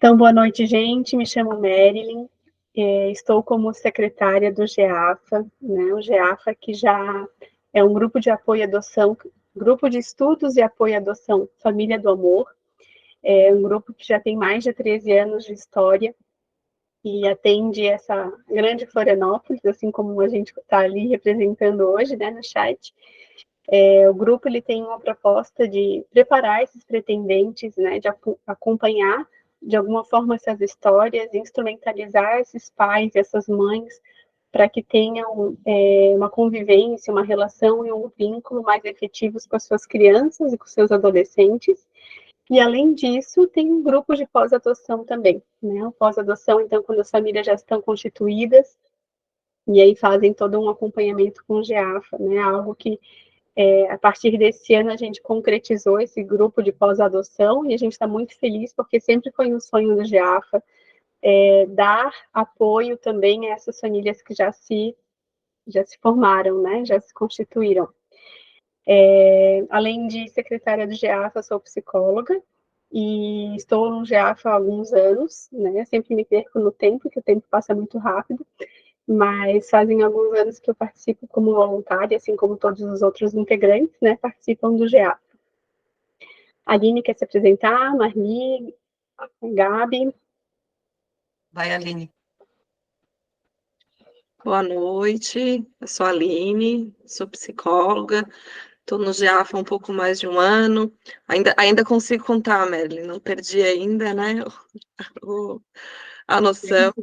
Então, boa noite, gente. Me chamo Marilyn, estou como secretária do GEAFA, né? O GEAFA, que já é um grupo de apoio à adoção, grupo de estudos e apoio à adoção Família do Amor. É um grupo que já tem mais de 13 anos de história e atende essa grande Florianópolis, assim como a gente está ali representando hoje, né, no chat. O grupo ele tem uma proposta de preparar esses pretendentes, né, de acompanhar de alguma forma essas histórias, instrumentalizar esses pais e essas mães para que tenham uma convivência, uma relação e um vínculo mais efetivos com as suas crianças e com seus adolescentes. E, além disso, tem um grupo de pós-adoção também, né? O pós-adoção, então, quando as famílias já estão constituídas, e aí fazem todo um acompanhamento com o GEAFA, né? Algo que a partir desse ano, a gente concretizou esse grupo de pós-adoção e a gente está muito feliz, porque sempre foi um sonho do GEAFA dar apoio também a essas famílias que já se formaram, né? Já se constituíram. Além de secretária do GEAFA, sou psicóloga e estou no GEAFA há alguns anos, né? Sempre me perco no tempo, porque o tempo passa muito rápido, mas fazem alguns anos que eu participo como voluntária, assim como todos os outros integrantes, né, participam do GEAFA. A Aline quer se apresentar, Marli, Gabi. Vai, Aline. Boa noite, eu sou a Aline, sou psicóloga, estou no GEAFA há um pouco mais de um ano, ainda consigo contar, Merlin, não perdi ainda, né, a noção,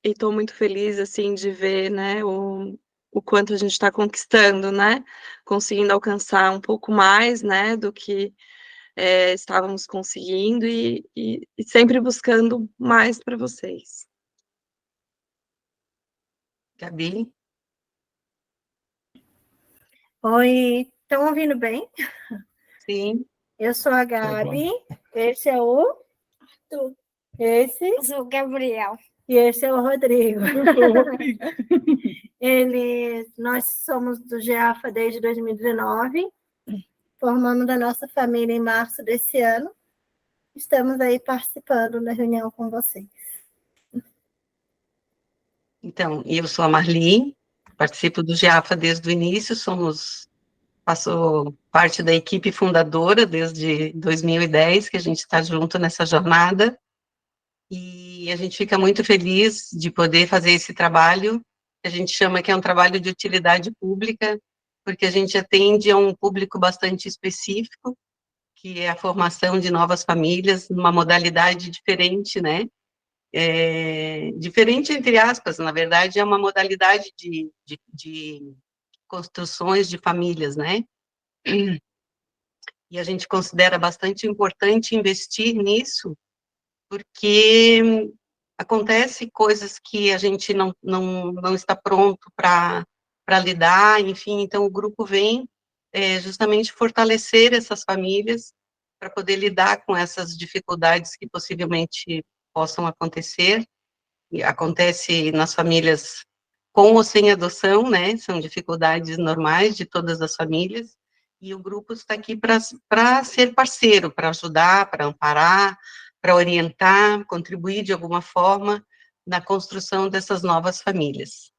e estou muito feliz, assim, de ver, né, o quanto a gente está conquistando, né, conseguindo alcançar um pouco mais, né, do que estávamos conseguindo e sempre buscando mais para vocês. Gabi? Oi, estão ouvindo bem? Sim. Eu sou a Gabi, esse é o Arthur, eu sou o Gabriel. E esse é o Rodrigo. Nós somos do GEAFA desde 2019, formamos da nossa família em março desse ano. Estamos aí participando da reunião com vocês. Então, eu sou a Marli, participo do GEAFA desde o início, faço parte da equipe fundadora desde 2010, que a gente está junto nessa jornada, e a gente fica muito feliz de poder fazer esse trabalho, que a gente chama que é um trabalho de utilidade pública, porque a gente atende a um público bastante específico, que é a formação de novas famílias, numa modalidade diferente, né? Diferente, entre aspas, na verdade, é uma modalidade de construções de famílias, né? E a gente considera bastante importante investir nisso, porque acontece coisas que a gente não está pronto para lidar, enfim, então o grupo vem justamente fortalecer essas famílias para poder lidar com essas dificuldades que possivelmente possam acontecer, e acontece nas famílias com ou sem adoção, né, são dificuldades normais de todas as famílias, e o grupo está aqui para ser parceiro, para ajudar, para amparar, para orientar, contribuir de alguma forma na construção dessas novas famílias.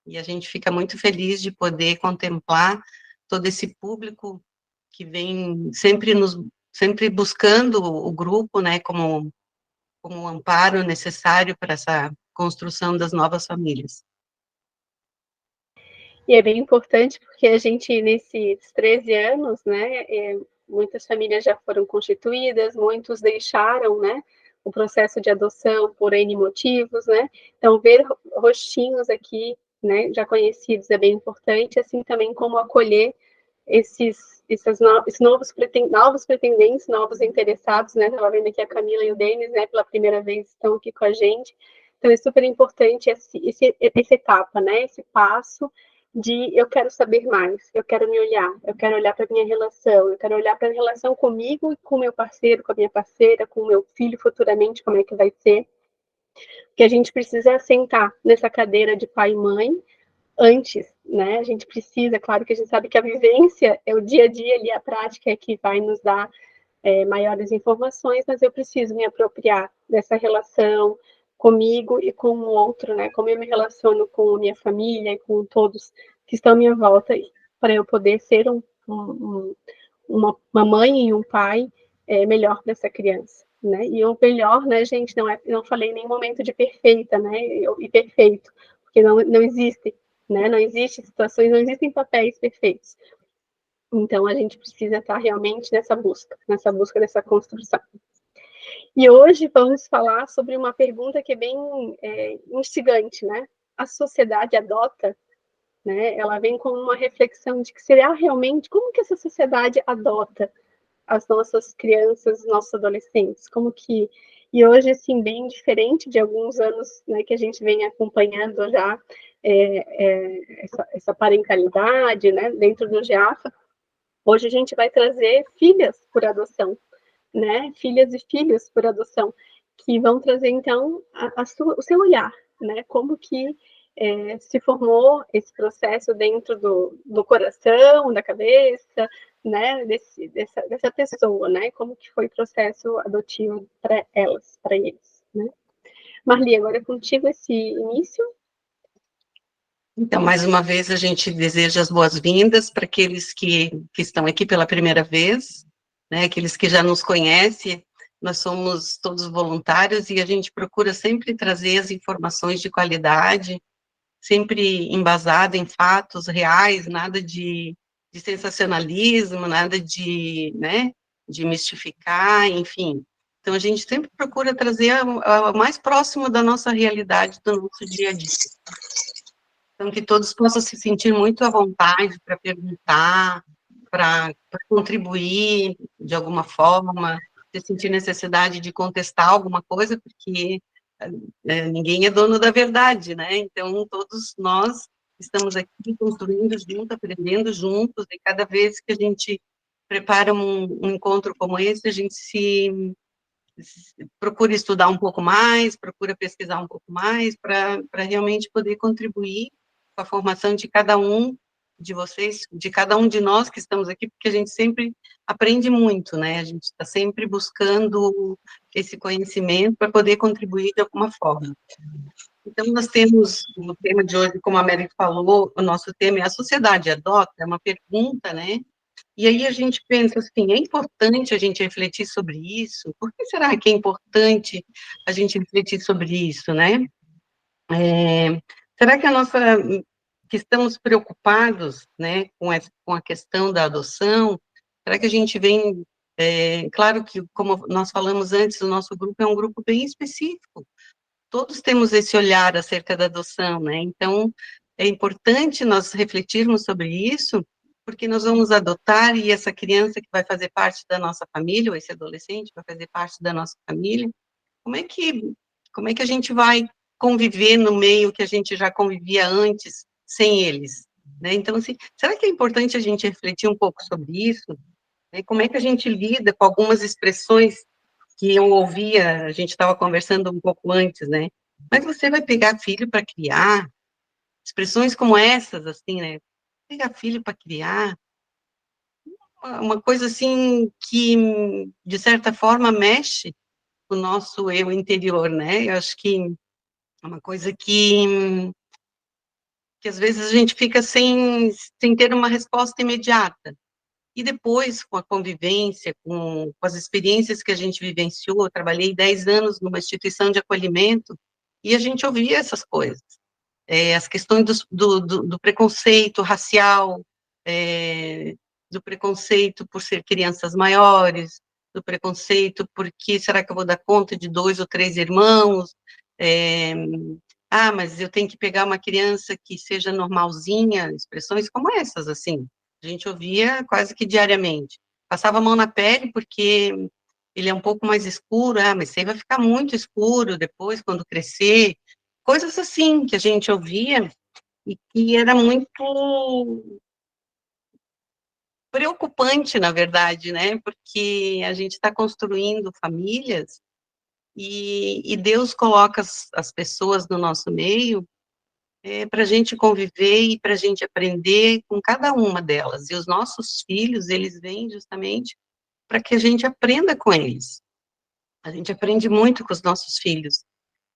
E a gente fica muito feliz de poder contemplar todo esse público que vem sempre buscando o grupo, né, como um amparo necessário para essa construção das novas famílias. E é bem importante porque a gente, nesses 13 anos, né, muitas famílias já foram constituídas, muitos deixaram, né, o processo de adoção por N motivos, né, então ver rostinhos aqui, né, já conhecidos é bem importante, assim também como acolher esses novos pretendentes, novos interessados, né, estava vendo aqui a Camila e o Denis, né, pela primeira vez estão aqui com a gente, então é super importante essa etapa, né, esse passo de eu quero saber mais, eu quero me olhar, eu quero olhar para a minha relação, eu quero olhar para a relação comigo e com o meu parceiro, com a minha parceira, com o meu filho futuramente, como é que vai ser. Que a gente precisa sentar nessa cadeira de pai e mãe antes, né? A gente precisa, claro que a gente sabe que a vivência é o dia a dia ali, a prática é que vai nos dar maiores informações, mas eu preciso me apropriar dessa relação comigo e com o outro, né? Como eu me relaciono com a minha família e com todos que estão à minha volta, para eu poder ser uma mãe e um pai melhor para essa criança, né? E o melhor, né, gente, não falei em nenhum momento de perfeita, né? E perfeito, porque não existe, né? Não existe situações, não existem papéis perfeitos. Então a gente precisa estar realmente nessa busca dessa construção. E hoje vamos falar sobre uma pergunta que é bem instigante, né? A sociedade adota, né? Ela vem com uma reflexão de que será realmente como que essa sociedade adota as nossas crianças, nossos adolescentes, como que e hoje assim bem diferente de alguns anos, né, que a gente vem acompanhando já essa parentalidade, né, dentro do GEAFA. Hoje a gente vai trazer filhas por adoção, né, filhas e filhos por adoção, que vão trazer então o seu olhar, né, como que se formou esse processo dentro do coração, da cabeça, né, dessa pessoa, né, como que foi o processo adotivo para elas, para eles, né. Marli, agora é contigo esse início. Então, mais uma vez, a gente deseja as boas-vindas para aqueles que estão aqui pela primeira vez, né, aqueles que já nos conhecem. Nós somos todos voluntários e a gente procura sempre trazer as informações de qualidade, sempre embasado em fatos reais, nada de sensacionalismo, nada de, né, de mistificar, enfim. Então, a gente sempre procura trazer o mais próximo da nossa realidade, do nosso dia a dia. Então, que todos possam se sentir muito à vontade para perguntar, para contribuir de alguma forma, se sentir necessidade de contestar alguma coisa, porque ninguém é dono da verdade, né? Então, todos nós estamos aqui construindo juntos, aprendendo juntos, e cada vez que a gente prepara um encontro como esse, a gente procura estudar um pouco mais, procura pesquisar um pouco mais, para realmente poder contribuir com a formação de cada um de vocês, de cada um de nós que estamos aqui, porque a gente sempre aprende muito, né? A gente está sempre buscando esse conhecimento para poder contribuir de alguma forma. Então, nós temos o tema de hoje, como a Mary falou, o nosso tema é a sociedade adota, é uma pergunta, né? E aí a gente pensa assim, é importante a gente refletir sobre isso? Por que será que é importante a gente refletir sobre isso, né? Será que que estamos preocupados, né, com a questão da adoção? Será que a gente vem, claro que, como nós falamos antes, o nosso grupo é um grupo bem específico, todos temos esse olhar acerca da adoção, né, então é importante nós refletirmos sobre isso, porque nós vamos adotar e essa criança que vai fazer parte da nossa família, ou esse adolescente vai fazer parte da nossa família, como é que a gente vai conviver no meio que a gente já convivia antes, sem eles, né? Então, assim, será que é importante a gente refletir um pouco sobre isso? Né? Como é que a gente lida com algumas expressões que eu ouvia, a gente estava conversando um pouco antes, né? Mas você vai pegar filho para criar? Expressões como essas, assim, né? Pegar filho para criar? Uma coisa, assim, que, de certa forma, mexe com o nosso eu interior, né? Eu acho que é uma coisa que às vezes a gente fica sem ter uma resposta imediata. E depois, com a convivência, com as experiências que a gente vivenciou, eu trabalhei 10 anos numa instituição de acolhimento, e a gente ouvia essas coisas. As questões do preconceito racial, do preconceito por ser crianças maiores, do preconceito por que será que eu vou dar conta de 2 ou 3 irmãos, mas eu tenho que pegar uma criança que seja normalzinha, expressões como essas, assim, a gente ouvia quase que diariamente. Passava a mão na pele porque ele é um pouco mais escuro, mas isso aí vai ficar muito escuro depois, quando crescer, coisas assim que a gente ouvia e que era muito preocupante, na verdade, né, porque a gente está construindo famílias e Deus coloca as pessoas no nosso meio para a gente conviver e para a gente aprender com cada uma delas. E os nossos filhos, eles vêm justamente para que a gente aprenda com eles. A gente aprende muito com os nossos filhos.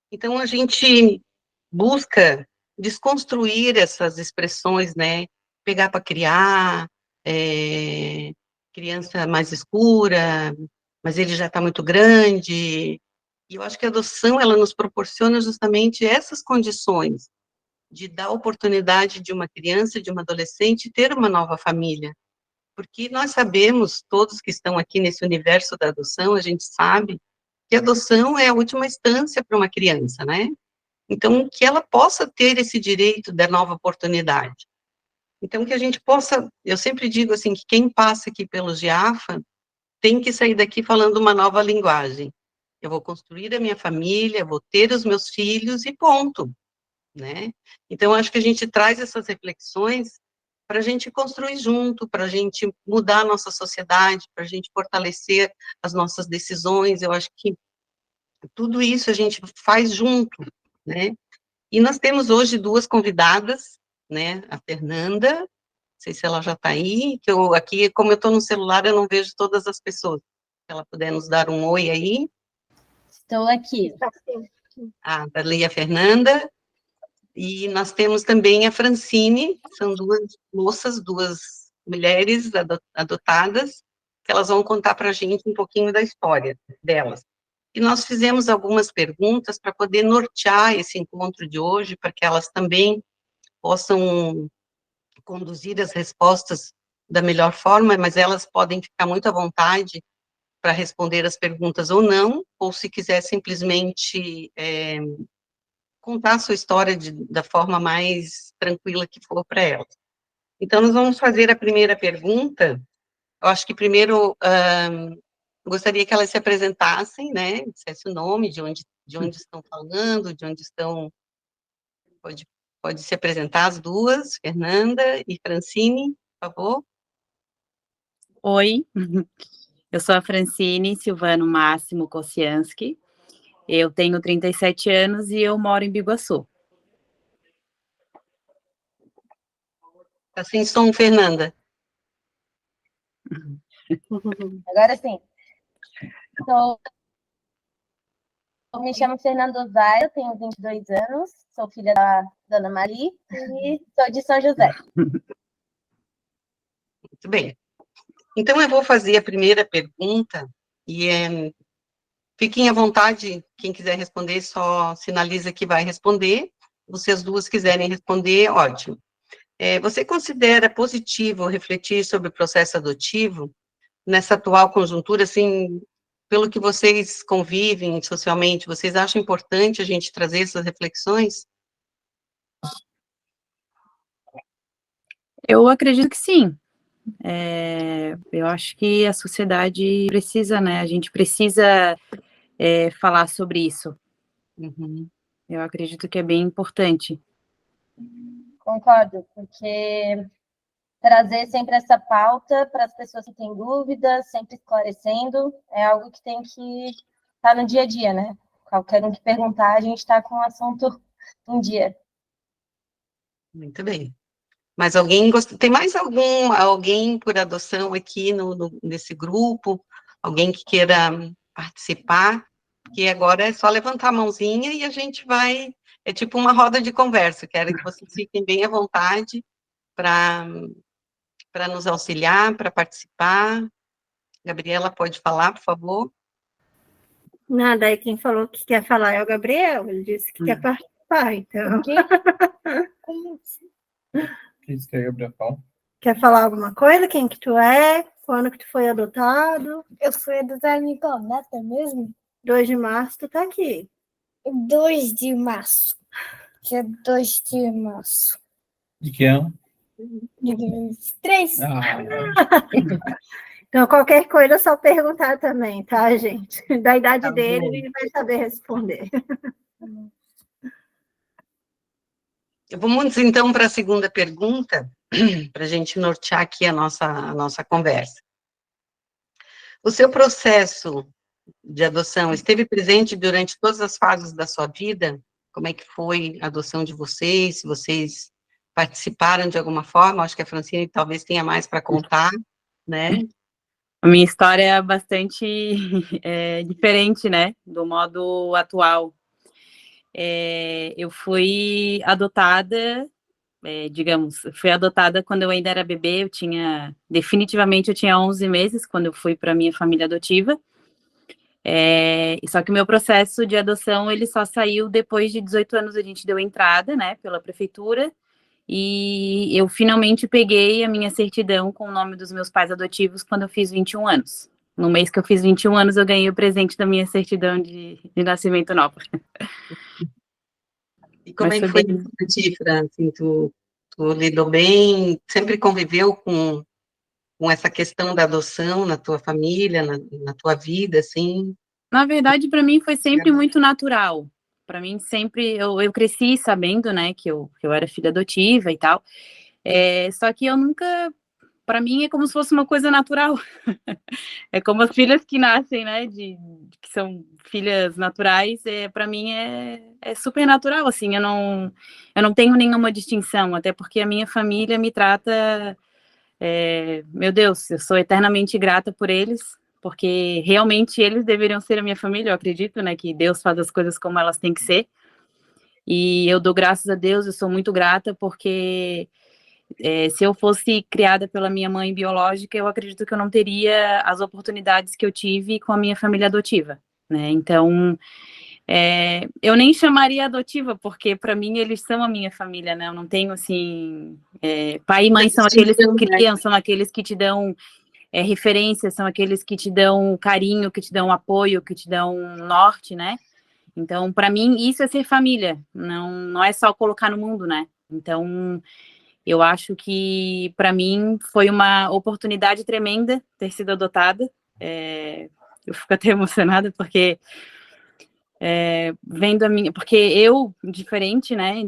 Então, a gente busca desconstruir essas expressões, né? Pegar para criar, criança mais escura, mas ele já está muito grande. E eu acho que a adoção, ela nos proporciona justamente essas condições de dar oportunidade de uma criança, de uma adolescente, ter uma nova família. Porque nós sabemos, todos que estão aqui nesse universo da adoção, a gente sabe que a adoção é a última instância para uma criança, né? Então, que ela possa ter esse direito da nova oportunidade. Então, que a gente possa, eu sempre digo assim, que quem passa aqui pelo GEAFA tem que sair daqui falando uma nova linguagem. Eu vou construir a minha família, vou ter os meus filhos e ponto, né? Então, acho que a gente traz essas reflexões para a gente construir junto, para a gente mudar a nossa sociedade, para a gente fortalecer as nossas decisões. Eu acho que tudo isso a gente faz junto, né? E nós temos hoje duas convidadas, né? A Fernanda, não sei se ela já está aí, que eu aqui, como eu estou no celular, eu não vejo todas as pessoas. Se ela puder nos dar um oi aí. Estou aqui. A Darley e a Fernanda. E nós temos também a Francine, são duas moças, duas mulheres adotadas, que elas vão contar para a gente um pouquinho da história delas. E nós fizemos algumas perguntas para poder nortear esse encontro de hoje, para que elas também possam conduzir as respostas da melhor forma, mas elas podem ficar muito à vontade para responder as perguntas ou não, ou se quiser simplesmente contar a sua história da forma mais tranquila que for para elas. Então, nós vamos fazer a primeira pergunta. Eu acho que primeiro gostaria que elas se apresentassem, né? Dissesse o nome, de onde estão falando, de onde estão. Pode se apresentar as duas, Fernanda e Francine, por favor. Oi, eu sou a Francine Silvano Máximo Kocianski, eu tenho 37 anos e eu moro em Biguaçu. Assim, som, Fernanda. Agora sim. Eu me chamo Fernanda Zaia, tenho 22 anos, sou filha da Dona Maria e sou de São José. Muito bem. Então, eu vou fazer a primeira pergunta e fiquem à vontade, quem quiser responder, só sinaliza que vai responder. Se as duas quiserem responder, ótimo. Você considera positivo refletir sobre o processo adotivo nessa atual conjuntura, assim, pelo que vocês convivem socialmente, vocês acham importante a gente trazer essas reflexões? Eu acredito que sim. Eu acho que a sociedade precisa, né? A gente precisa falar sobre isso. Uhum. Eu acredito que é bem importante. Concordo, porque trazer sempre essa pauta para as pessoas que têm dúvidas, sempre esclarecendo, é algo que tem que estar no dia a dia, né? Qualquer um que perguntar, a gente está com o assunto em dia. Muito bem. Mas tem mais alguém por adoção aqui nesse grupo? Alguém que queira participar? Que agora é só levantar a mãozinha e a gente vai... É tipo uma roda de conversa. Quero que vocês fiquem bem à vontade para nos auxiliar, para participar. Gabriela, pode falar, por favor? Nada, aí quem falou que quer falar é o Gabriel, ele disse que quer participar, então. Quem quer Gabriel fala? Quer falar alguma coisa? Quem que tu é? Quando que tu foi adotado? Eu fui adotado em qual data mesmo? 2 de março, tu tá aqui. 2 de março. Dia 2 de março. De que ano? De 2023. Então, qualquer coisa é só perguntar também, tá, gente? Da idade Tá dele, bom. ele vai saber responder. Vamos, então, para a segunda pergunta, para a gente nortear aqui a nossa conversa. O seu processo de adoção esteve presente durante todas as fases da sua vida? Como é que foi a adoção de vocês? Se vocês participaram de alguma forma? Acho que a Francine talvez tenha mais para contar, né? A minha história é bastante diferente, né, do modo atual. Eu fui adotada, fui adotada quando eu ainda era bebê, definitivamente eu tinha 11 meses quando eu fui para minha família adotiva. Só que o meu processo de adoção, ele só saiu depois de 18 anos, a gente deu entrada, né, pela prefeitura, e eu finalmente peguei a minha certidão com o nome dos meus pais adotivos quando eu fiz 21 anos. No mês que eu fiz 21 anos, eu ganhei o presente da minha certidão de nascimento nova. E como Mas é que foi foi bem... isso pra ti, Fran? Assim, tu lidou bem, sempre conviveu com essa questão da adoção na tua família, na tua vida, assim? Na verdade, para mim foi sempre muito natural. Para mim, sempre, eu cresci sabendo, né, que eu era filha adotiva e tal. Só que eu nunca, para mim é como se fosse uma coisa natural. É como as filhas que nascem, né, que são filhas naturais, para mim é super natural, assim, eu não tenho nenhuma distinção, até porque a minha família me trata, meu Deus, eu sou eternamente grata por eles, porque realmente eles deveriam ser a minha família, eu acredito, né, que Deus faz as coisas como elas têm que ser, e eu dou graças a Deus, eu sou muito grata, porque se eu fosse criada pela minha mãe biológica, eu acredito que eu não teria as oportunidades que eu tive com a minha família adotiva, né? Então, eu nem chamaria adotiva, porque para mim eles são a minha família, né? Eu não tenho assim, pai e mãe são aqueles que criam, são aqueles que te dão referências, são aqueles que te dão carinho, que te dão apoio, que te dão norte, né? Então, para mim, isso é ser família, não é só colocar no mundo, né? Então, eu acho que, para mim, foi uma oportunidade tremenda ter sido adotada. Eu fico até emocionada, porque vendo a minha... Porque eu, diferente, né,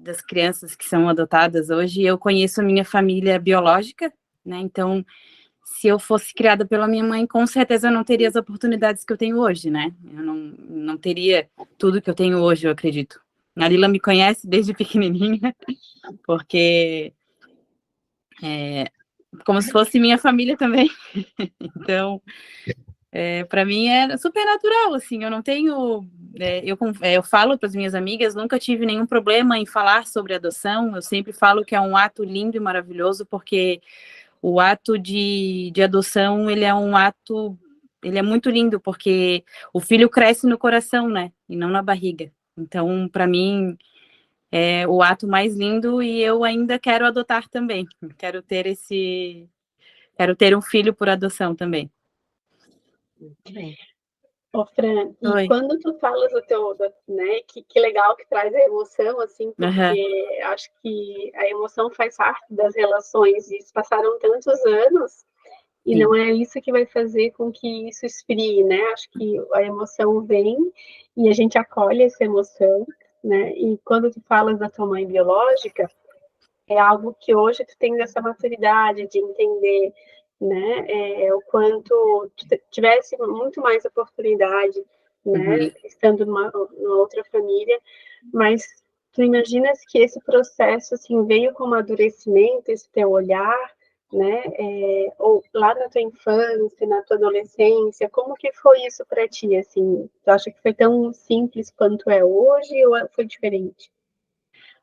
das crianças que são adotadas hoje, eu conheço a minha família biológica, né, então, se eu fosse criada pela minha mãe, com certeza eu não teria as oportunidades que eu tenho hoje, né, eu não teria tudo que eu tenho hoje, eu acredito. A Lila me conhece desde pequenininha, porque como se fosse minha família também. Então, para mim é super natural, assim, eu não tenho... eu falo para as minhas amigas, nunca tive nenhum problema em falar sobre adoção, eu sempre falo que é um ato lindo e maravilhoso, porque o ato de adoção, ele é um ato... Ele é muito lindo, porque o filho cresce no coração, né, e não na barriga. Então, para mim, é o ato mais lindo, e eu ainda quero adotar também. Quero ter um filho por adoção também. Muito bem. Ô, Fran, e Oi. quando tu falas né, que legal que traz a emoção, assim, porque acho que a emoção faz parte das relações, e se passaram tantos anos, e Sim. não é isso que vai fazer com que isso esfrie, né? Acho que a emoção vem e a gente acolhe essa emoção, né? E quando tu falas da tua mãe biológica, é algo que hoje tu tens essa maturidade de entender, né, o quanto tu tivesse muito mais oportunidade, né, estando numa outra família, mas tu imaginas que esse processo, assim, veio com amadurecimento, esse teu olhar, né, ou lá na tua infância, na tua adolescência, como que foi isso para ti, assim? Tu acha que foi tão simples quanto é hoje ou foi diferente?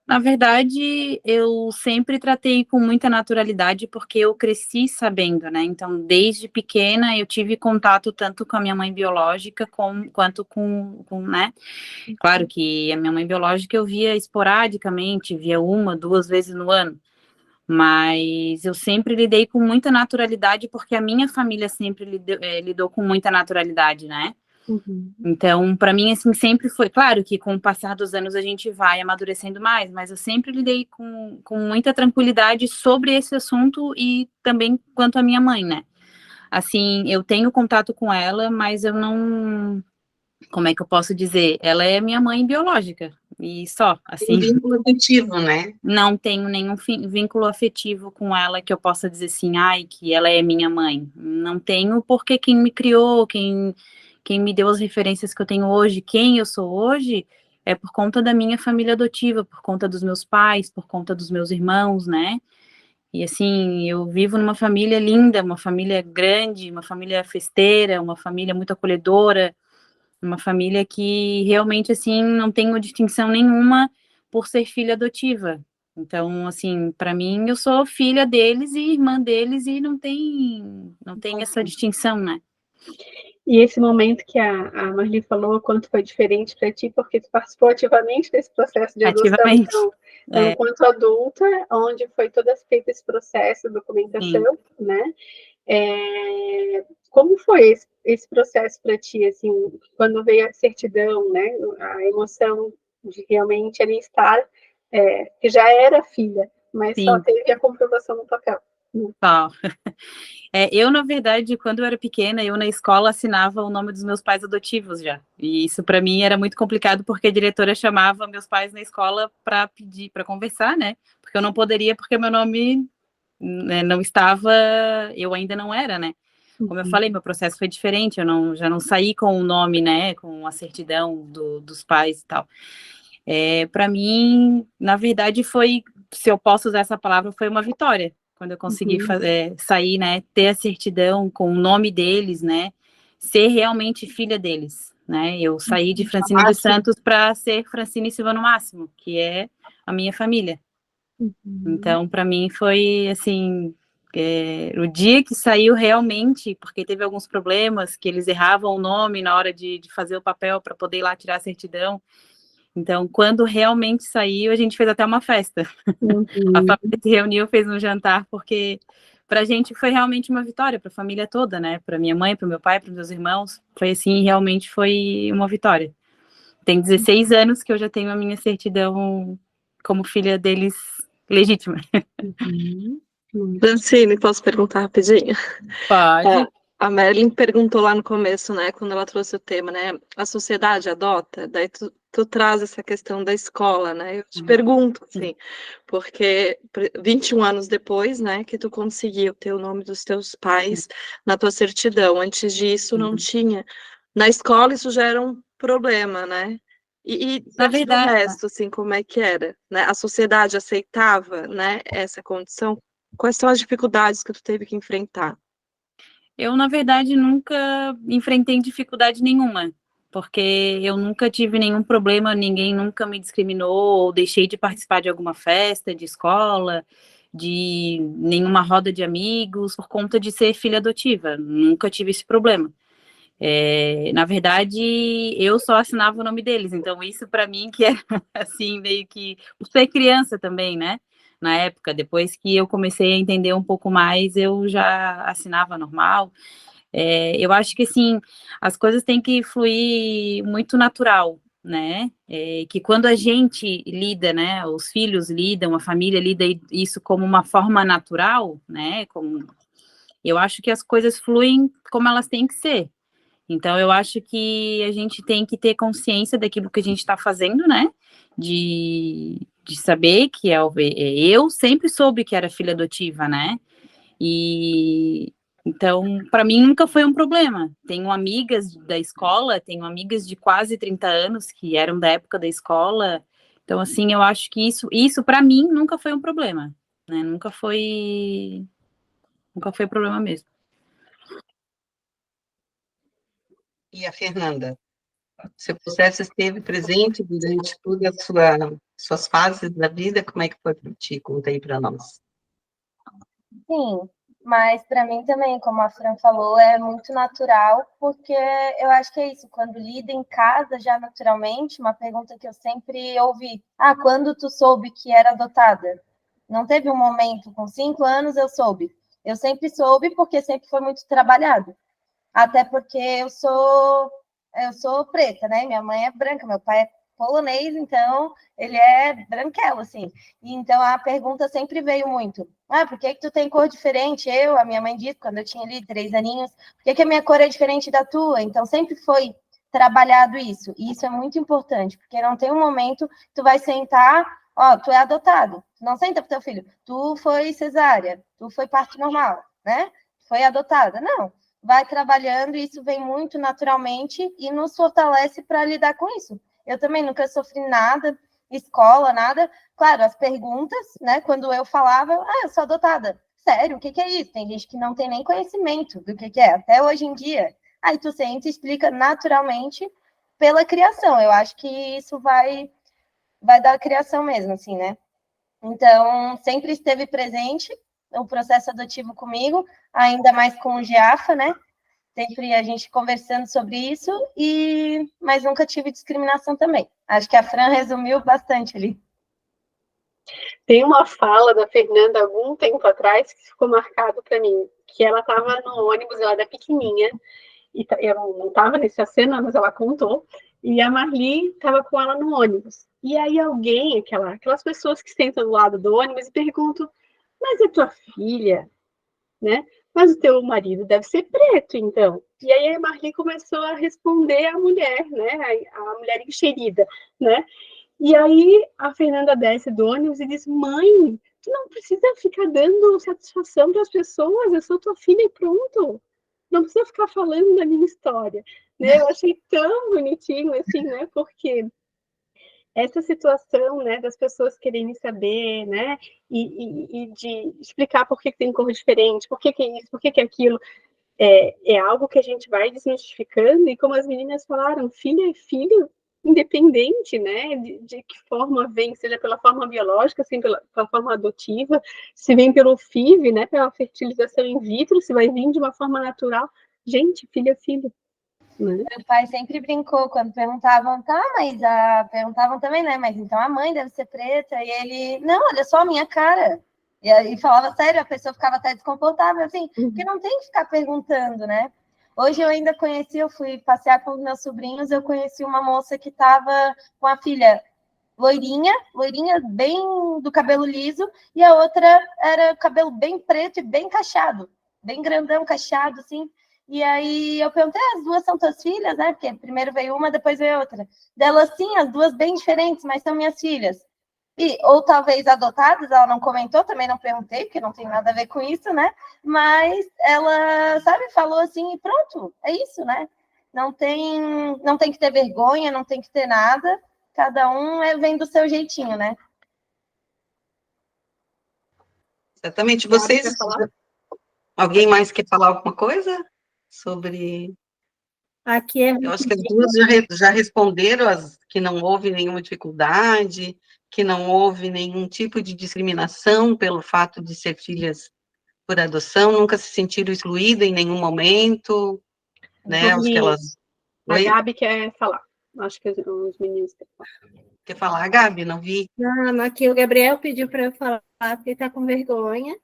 Na verdade, eu sempre tratei com muita naturalidade, porque eu cresci sabendo, né? Então, desde pequena, eu tive contato tanto com a minha mãe biológica quanto com, né? Claro que a minha mãe biológica eu via esporadicamente, via 1, 2 vezes no ano. Mas eu sempre lidei com muita naturalidade, porque a minha família sempre lidou com muita naturalidade, né? Uhum. Então, para mim, assim, sempre foi... Claro que com o passar dos anos a gente vai amadurecendo mais, mas eu sempre lidei com muita tranquilidade sobre esse assunto, e também quanto à minha mãe, né? Assim, eu tenho contato com ela, mas eu não... Como é que eu posso dizer? Ela é minha mãe biológica, e só, Tem assim... vínculo afetivo, né? Não tenho nenhum vínculo afetivo com ela que eu possa dizer assim, ai, que ela é minha mãe. Não tenho, porque quem me criou, quem me deu as referências que eu tenho hoje, quem eu sou hoje, é por conta da minha família adotiva, por conta dos meus pais, por conta dos meus irmãos, né? E assim, eu vivo numa família linda, uma família grande, uma família festeira, uma família muito acolhedora, uma família que realmente, assim, não tenho distinção nenhuma por ser filha adotiva. Então, assim, para mim, eu sou filha deles e irmã deles e não tem essa distinção, né? E esse momento que a Marli falou, quanto foi diferente para ti, porque tu participou ativamente desse processo de adoção, Ativamente. então enquanto adulta, onde foi todo feito esse processo, documentação, né? Como foi esse processo para ti, assim, quando veio a certidão, né? A emoção de realmente ali estar, que já era filha, mas só Sim, teve a comprovação no papel. só. Eu, na verdade, quando eu era pequena, eu na escola assinava o nome dos meus pais adotivos já. E isso para mim era muito complicado porque a diretora chamava meus pais na escola para pedir, para conversar, né? Porque eu não poderia, porque meu nome, né, não estava, eu ainda não era, né? Como eu falei, meu processo foi diferente, já não saí com o nome, né? Com a certidão dos pais e tal. Para mim, na verdade, foi, se eu posso usar essa palavra, foi uma vitória quando eu consegui sair, né, ter a certidão com o nome deles, né, ser realmente filha deles, né, eu saí de Francine dos Santos para ser Francine Silvano Máximo, que é a minha família. Então, para mim foi, assim, o dia que saiu realmente, porque teve alguns problemas, que eles erravam o nome na hora de fazer o papel para poder ir lá tirar a certidão. Então, quando realmente saiu, a gente fez até uma festa. A família se reuniu, fez um jantar, porque para a gente foi realmente uma vitória, para a família toda, né? Para minha mãe, para o meu pai, para os meus irmãos. Foi assim, realmente foi uma vitória. Tem 16 anos que eu já tenho a minha certidão como filha deles legítima. Francine, posso perguntar rapidinho? Pode. A Marilyn perguntou lá no começo, né, quando ela trouxe o tema, né, a sociedade adota, daí tu traz essa questão da escola, né, eu te pergunto, assim, porque 21 anos depois, né, que tu conseguiu ter o nome dos teus pais na tua certidão, antes disso não tinha, na escola isso já era um problema, né, e Na diante do verdade, resto, assim, como é que era, né, a sociedade aceitava, né, essa condição? Quais são as dificuldades que tu teve que enfrentar? eu, na verdade, nunca enfrentei dificuldade nenhuma, porque eu nunca tive nenhum problema, ninguém nunca me discriminou, ou deixei de participar de alguma festa de escola, de nenhuma roda de amigos, por conta de ser filha adotiva. Nunca tive esse problema. Na verdade, eu só assinava o nome deles, então isso para mim que era, assim, meio que... Por ser criança também, né? Na época, depois que eu comecei a entender um pouco mais, eu já assinava normal. Eu acho que, assim, as coisas têm que fluir muito natural, né? Que quando a gente lida, né, os filhos lidam, a família lida isso como uma forma natural, né? Eu acho que as coisas fluem como elas têm que ser. Então, eu acho que a gente tem que ter consciência daquilo que a gente está fazendo, né? De saber que eu sempre soube que era filha adotiva, né? E então, para mim, nunca foi um problema. Tenho amigas da escola, tenho amigas de quase 30 anos que eram da época da escola. Então, assim, eu acho que isso para mim nunca foi um problema, né? Nunca foi problema mesmo. E a Fernanda? Seu processo esteve presente durante todas as suas fases da vida? Como é que foi para ti? Conta aí para nós. Sim, mas para mim também, como a Fran falou, é muito natural, porque eu acho que é isso, quando lida em casa já naturalmente, uma pergunta que eu sempre ouvi, quando tu soube que era adotada? Não teve um momento, com 5 anos eu soube. Eu sempre soube porque sempre foi muito trabalhado. Até porque eu sou preta, né? Minha mãe é branca, meu pai é polonês, então ele é branquelo, assim. E então a pergunta sempre veio muito: por que tu tem cor diferente? A minha mãe disse, quando eu tinha ali 3 aninhos, por que a minha cor é diferente da tua? Então sempre foi trabalhado isso. E isso é muito importante, porque não tem um momento que tu vai sentar, tu é adotado. Não senta pro teu filho, tu foi cesárea, tu foi parto normal, né? Foi adotada. Não. Vai trabalhando e isso vem muito naturalmente e nos fortalece para lidar com isso. Eu também nunca sofri nada escola, nada. Claro, as perguntas, né? Quando eu falava, eu sou adotada. Sério, o que é isso? Tem gente que não tem nem conhecimento do que é, até hoje em dia. Aí tu sente e explica naturalmente pela criação. Eu acho que isso vai dar criação mesmo, assim, né? Então, sempre esteve presente o processo adotivo comigo, ainda mais com o GEAFA, né? Sempre a gente conversando sobre isso, mas nunca tive discriminação também. Acho que a Fran resumiu bastante ali. Tem uma fala da Fernanda algum tempo atrás que ficou marcado para mim, que ela estava no ônibus, ela era pequenininha, e eu não estava nessa cena, mas ela contou, e a Marli estava com ela no ônibus. E aí alguém, aquelas pessoas que sentam do lado do ônibus e perguntam, mas é tua filha, né? Mas o teu marido deve ser preto, então. E aí a Marli começou a responder à mulher, né? A mulher enxerida, né? E aí a Fernanda desce do ônibus e diz, mãe, tu não precisa ficar dando satisfação para as pessoas, eu sou tua filha e pronto. Não precisa ficar falando da minha história. Né? Eu achei tão bonitinho, assim, né? Porque essa situação, né, das pessoas quererem saber, né, e de explicar por que tem cor diferente, por que é isso, por que é aquilo, é algo que a gente vai desmistificando, e como as meninas falaram, filho é filho, independente, né, de que forma vem, seja pela forma biológica, assim, pela forma adotiva, se vem pelo FIV, né, pela fertilização in vitro, se vai vir de uma forma natural, gente, filho é filho. Né? Meu pai sempre brincou quando perguntavam, perguntavam também, né? Mas então a mãe deve ser preta, e ele, não, olha só a minha cara. E aí falava sério, a pessoa ficava até desconfortável, assim, porque não tem que ficar perguntando, né? Hoje eu ainda eu fui passear com os meus sobrinhos, eu conheci uma moça que estava com a filha loirinha, bem do cabelo liso, e a outra era cabelo bem preto e bem cacheado, bem grandão, cacheado, assim. E aí eu perguntei, as duas são tuas filhas, né? Porque primeiro veio uma, depois veio outra. Dela, sim, as duas bem diferentes, mas são minhas filhas. Ou talvez adotadas, ela não comentou, também não perguntei, porque não tem nada a ver com isso, né? Mas ela, sabe, falou assim, e pronto, é isso, né? Não tem que ter vergonha, não tem que ter nada, cada um vem do seu jeitinho, né? Exatamente. Vocês... Alguém mais quer falar alguma coisa sobre... Aqui Eu acho que as duas já responderam, que não houve nenhuma dificuldade, que não houve nenhum tipo de discriminação pelo fato de ser filhas por adoção, nunca se sentiram excluídas em nenhum momento, né? Acho que elas... A Gabi quer falar. Acho que os meninos querem falar. Quer falar, Gabi? Não vi. Não, aqui o Gabriel pediu para eu falar, porque está com vergonha.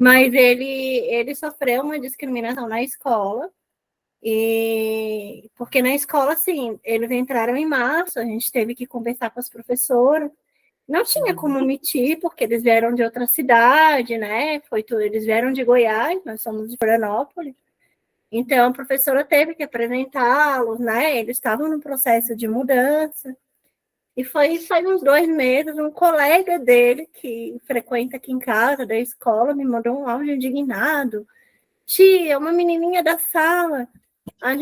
Mas ele sofreu uma discriminação na escola. Porque na escola, assim, eles entraram em março, a gente teve que conversar com as professoras. Não tinha como omitir, porque eles vieram de outra cidade, né? Eles vieram de Goiás, nós somos de Florianópolis. Então, a professora teve que apresentá-los, né? Eles estavam no processo de mudança. E foi uns 2 meses, um colega dele, que frequenta aqui em casa, da escola, me mandou um áudio indignado. Tia, uma menininha da sala. A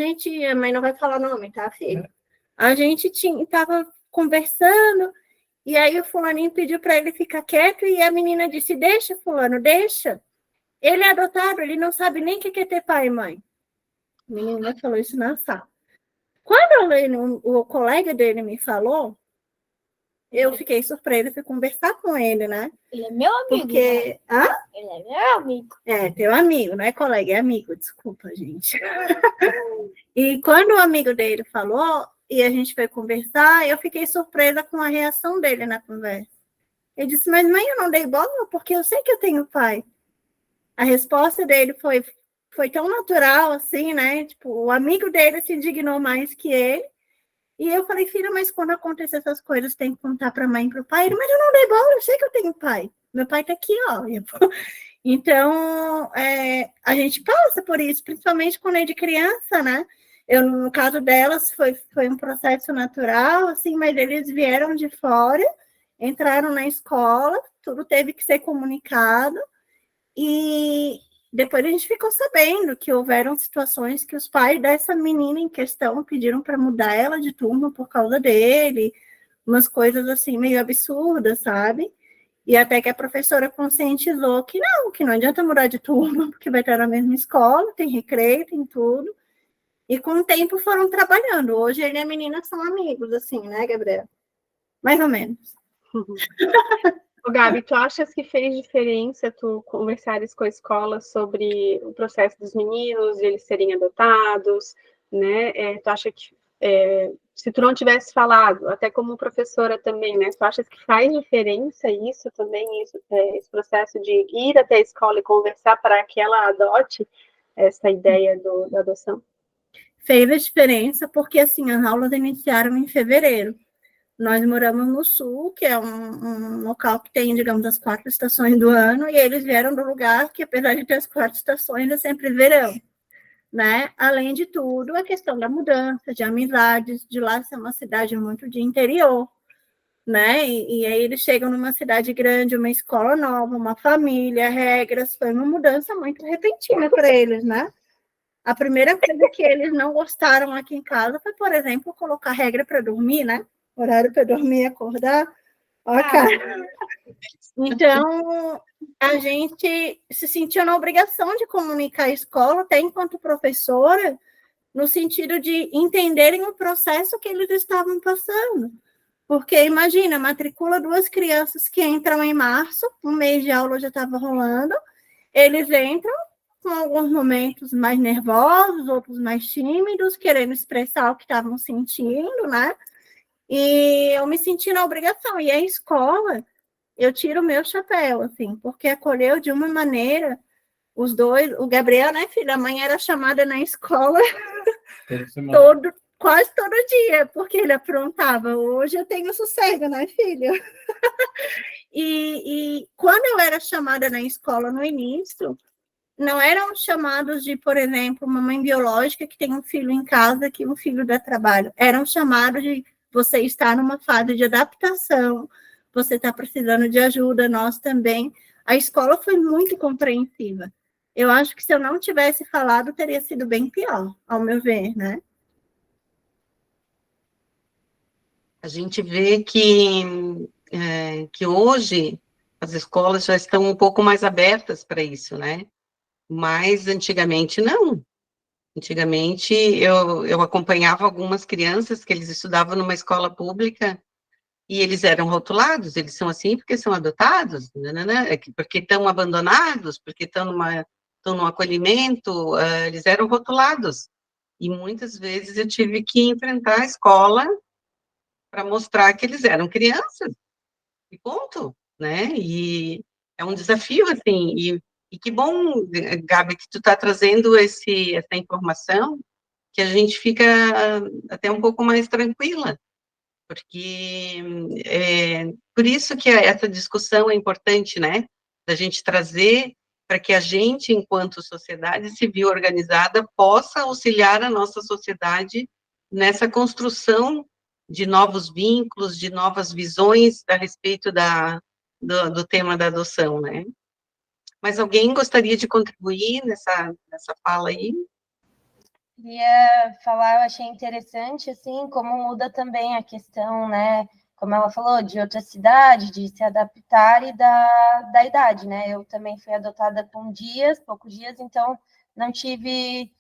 mãe não vai falar nome, tá, filho? A gente estava conversando, e aí o fulaninho pediu para ele ficar quieto, e a menina disse, deixa, fulano, deixa. Ele é adotado, ele não sabe nem o que é ter pai e mãe. A menina falou isso na sala. Quando o colega dele me falou, eu fiquei surpresa, fui conversar com ele, né? Ele é meu amigo. Porque... Hã? Ele é meu amigo. É, teu amigo, não é colega, é amigo, desculpa, gente. E quando o amigo dele falou, e a gente foi conversar, eu fiquei surpresa com a reação dele na conversa. Ele disse, mas mãe, eu não dei bola, porque eu sei que eu tenho pai. A resposta dele foi tão natural, assim, né? Tipo, o amigo dele se indignou mais que ele. E eu falei, filha, mas quando acontecer essas coisas, tem que contar para a mãe e para o pai. Ele, mas eu não dei bola, eu sei que eu tenho pai. Meu pai está aqui, ó. Então, a gente passa por isso, principalmente quando é de criança, né? No caso delas, foi um processo natural, assim, mas eles vieram de fora, entraram na escola, tudo teve que ser comunicado, e depois a gente ficou sabendo que houveram situações que os pais dessa menina em questão pediram para mudar ela de turma por causa dele, umas coisas assim meio absurdas, sabe? E até que a professora conscientizou que não adianta mudar de turma, porque vai estar na mesma escola, tem recreio, tem tudo. E com o tempo foram trabalhando. Hoje ele e a menina são amigos, assim, né, Gabriel? Mais ou menos. Ô, Gabi, tu achas que fez diferença tu conversares com a escola sobre o processo dos meninos, de eles serem adotados, né? Tu acha que se tu não tivesse falado, até como professora também, né? Tu achas que faz diferença isso também, esse processo de ir até a escola e conversar para que ela adote essa ideia da adoção? Fez a diferença porque, assim, as aulas iniciaram em fevereiro. Nós moramos no Sul, que é um local que tem, digamos, as 4 estações do ano, e eles vieram do lugar que, apesar de ter as 4 estações, é sempre verão, né? Além de tudo, a questão da mudança, de amizades, de lá ser uma cidade muito de interior, né? E aí eles chegam numa cidade grande, uma escola nova, uma família, regras, foi uma mudança muito repentina para eles, né? A primeira coisa que eles não gostaram aqui em casa foi, por exemplo, colocar regra para dormir, né? Horário para dormir e acordar. Ó, cara. Então, a gente se sentiu na obrigação de comunicar a escola, até enquanto professora, no sentido de entenderem o processo que eles estavam passando. Porque, imagina, matricula 2 crianças que entram em março, um mês de aula já estava rolando, eles entram com alguns momentos mais nervosos, outros mais tímidos, querendo expressar o que estavam sentindo, né? E eu me senti na obrigação. E a escola, eu tiro o meu chapéu, assim, porque acolheu de uma maneira os dois. O Gabriel, né, filho? A mãe era chamada na escola quase todo dia, porque ele aprontava. Hoje eu tenho sossego, né, filho? E quando eu era chamada na escola no início, não eram chamados de, por exemplo, uma mãe biológica que tem um filho em casa que um filho dá trabalho. Eram chamados de você estar numa fase de adaptação, você está precisando de ajuda, nós também. A escola foi muito compreensiva. Eu acho que se eu não tivesse falado, teria sido bem pior, ao meu ver, né? A gente vê que hoje as escolas já estão um pouco mais abertas para isso, né? Mas antigamente não. Antigamente eu acompanhava algumas crianças que eles estudavam numa escola pública e eles eram rotulados, eles são assim porque são adotados, né? Porque estão abandonados, porque estão num acolhimento, eles eram rotulados. E muitas vezes eu tive que enfrentar a escola para mostrar que eles eram crianças, e ponto, né? E é um desafio, assim, e que bom, Gabi, que tu está trazendo essa informação, que a gente fica até um pouco mais tranquila, porque por isso que essa discussão é importante, né? Da gente trazer para que a gente, enquanto sociedade civil organizada, possa auxiliar a nossa sociedade nessa construção de novos vínculos, de novas visões a respeito do tema da adoção, né? Mas alguém gostaria de contribuir nessa fala aí? Queria falar, eu achei interessante, assim, como muda também a questão, né, como ela falou, de outra cidade, de se adaptar e da idade, né, eu também fui adotada com poucos dias, então não tive,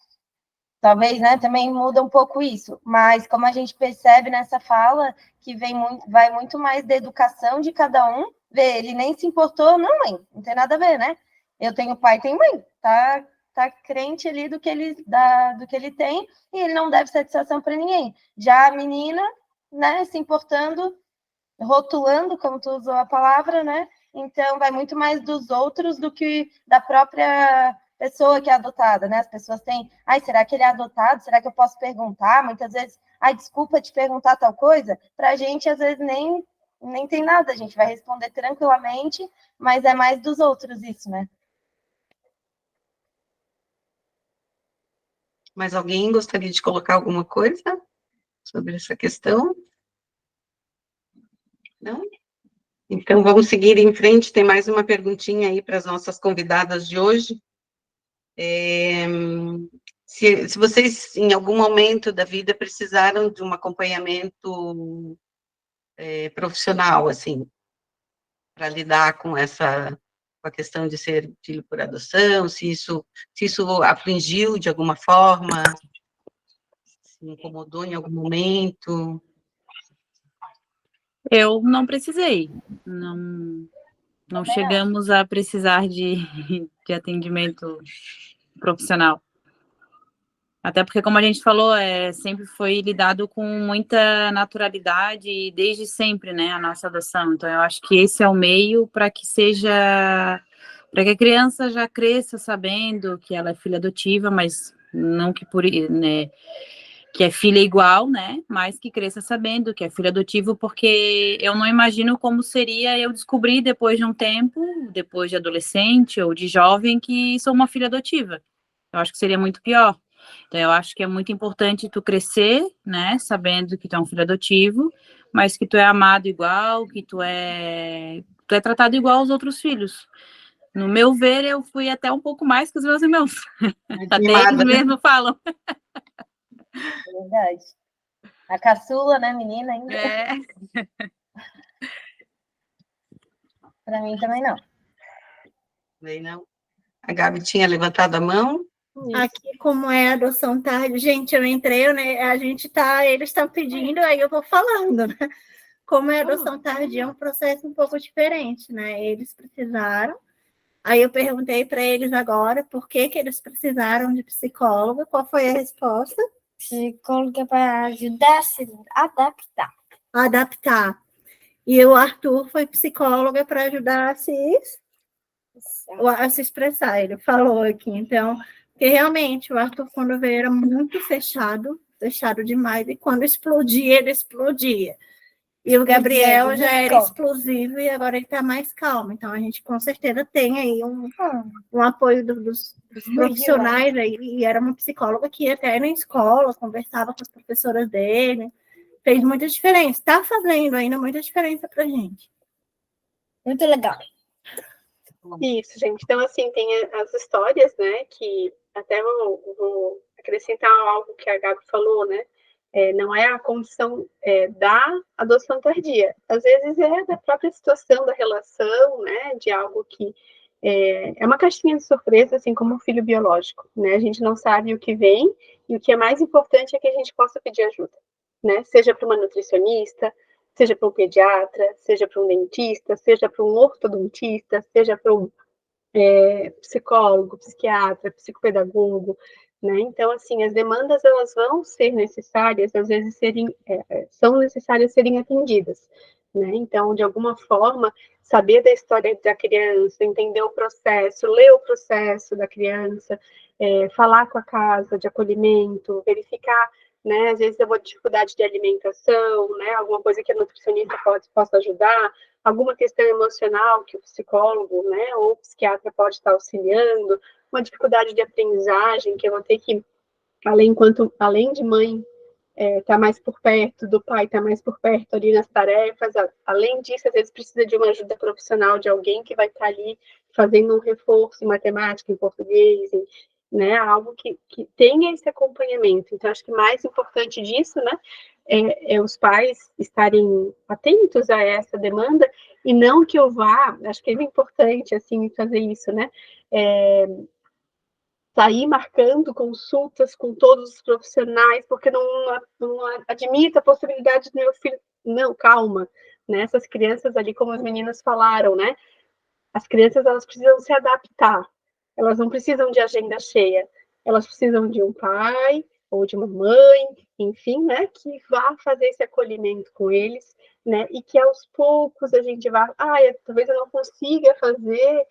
talvez, né, também muda um pouco isso, mas como a gente percebe nessa fala, que vai muito mais da educação de cada um, ele nem se importou, não, mãe, não tem nada a ver, né, eu tenho pai, tenho mãe, tá crente ali do que ele tem, e ele não deve satisfação para ninguém. Já a menina, né, se importando, rotulando, como tu usou a palavra, né? Então, vai muito mais dos outros do que da própria pessoa que é adotada, né? As pessoas têm, será que ele é adotado? Será que eu posso perguntar? Muitas vezes, desculpa te perguntar tal coisa. Para a gente, às vezes, nem tem nada, a gente vai responder tranquilamente, mas é mais dos outros isso, né? Mas alguém gostaria de colocar alguma coisa sobre essa questão? Não? Então, vamos seguir em frente. Tem mais uma perguntinha aí para as nossas convidadas de hoje. Se vocês, em algum momento da vida, precisaram de um acompanhamento profissional, assim, para lidar com a questão de ser filho por adoção, se isso afligiu de alguma forma, se incomodou em algum momento. Eu não precisei, não chegamos a precisar de atendimento profissional. Até porque, como a gente falou, sempre foi lidado com muita naturalidade, desde sempre, né, a nossa adoção. Então, eu acho que esse é o meio para que a criança já cresça sabendo que ela é filha adotiva, mas não que né, que é filha igual, né, mas que cresça sabendo que é filho adotivo, porque eu não imagino como seria eu descobrir depois de um tempo, depois de adolescente ou de jovem, que sou uma filha adotiva. Eu acho que seria muito pior. Então, eu acho que é muito importante tu crescer, né, sabendo que tu é um filho adotivo, mas que tu é amado igual, que tu é tratado igual aos outros filhos. No meu ver, eu fui até um pouco mais que os meus irmãos. Até eles mesmos falam. É verdade. A caçula, né, menina ainda? Para mim também não. Também não. A Gabi tinha levantado a mão. Aqui, como é adoção tarde, gente, eu entrei, né? Eles estão pedindo, aí eu vou falando, né? Como é adoção tardia, é um processo um pouco diferente, né? Eles precisaram. Aí eu perguntei para eles agora por que eles precisaram de psicólogo, qual foi a resposta? Psicóloga para ajudar a se adaptar. Adaptar. E o Arthur foi psicóloga para ajudar a se expressar, ele falou aqui. Então, porque realmente o Arthur, quando veio, era muito fechado demais, e quando explodia, ele explodia. E o Gabriel já era explosivo e agora ele está mais calmo. Então, a gente com certeza tem aí um apoio dos profissionais aí. E era uma psicóloga que ia até na escola, conversava com as professoras dele. Fez muita diferença. Está fazendo ainda muita diferença para a gente. Muito legal. Isso, gente. Então, assim, tem as histórias, né, que até vou acrescentar algo que a Gabi falou, né, não é a condição da adoção tardia. Às vezes é da própria situação da relação, né, de algo que é uma caixinha de surpresa, assim como o filho biológico, né, a gente não sabe o que vem, e o que é mais importante é que a gente possa pedir ajuda, né, seja para uma nutricionista, seja para um pediatra, seja para um dentista, seja para um ortodontista, seja para um psicólogo, psiquiatra, psicopedagogo, né? Então, assim, as demandas, elas vão ser necessárias, às vezes são necessárias serem atendidas, né? Então, de alguma forma, saber da história da criança, entender o processo, ler o processo da criança, falar com a casa de acolhimento, verificar, né? Às vezes eu vou ter dificuldade de alimentação, né? Alguma coisa que a nutricionista possa ajudar, alguma questão emocional que o psicólogo, né, ou o psiquiatra pode estar auxiliando, uma dificuldade de aprendizagem que eu vou ter que, além de mãe, estar mais por perto, do pai estar mais por perto ali nas tarefas, além disso, às vezes precisa de uma ajuda profissional, de alguém que vai estar ali fazendo um reforço em matemática, em português, né, algo que tenha esse acompanhamento. Então, acho que mais importante disso, né, é os pais estarem atentos a essa demanda, e não que eu vá, acho que é importante, assim, fazer isso, né, sair marcando consultas com todos os profissionais, porque não admito a possibilidade do meu filho, não, calma, né, essas crianças ali, como os meninos falaram, né, as crianças, elas precisam se adaptar, elas não precisam de agenda cheia, elas precisam de um pai ou de uma mãe, enfim, né, que vá fazer esse acolhimento com eles, né, e que aos poucos a gente vá, talvez eu não consiga fazer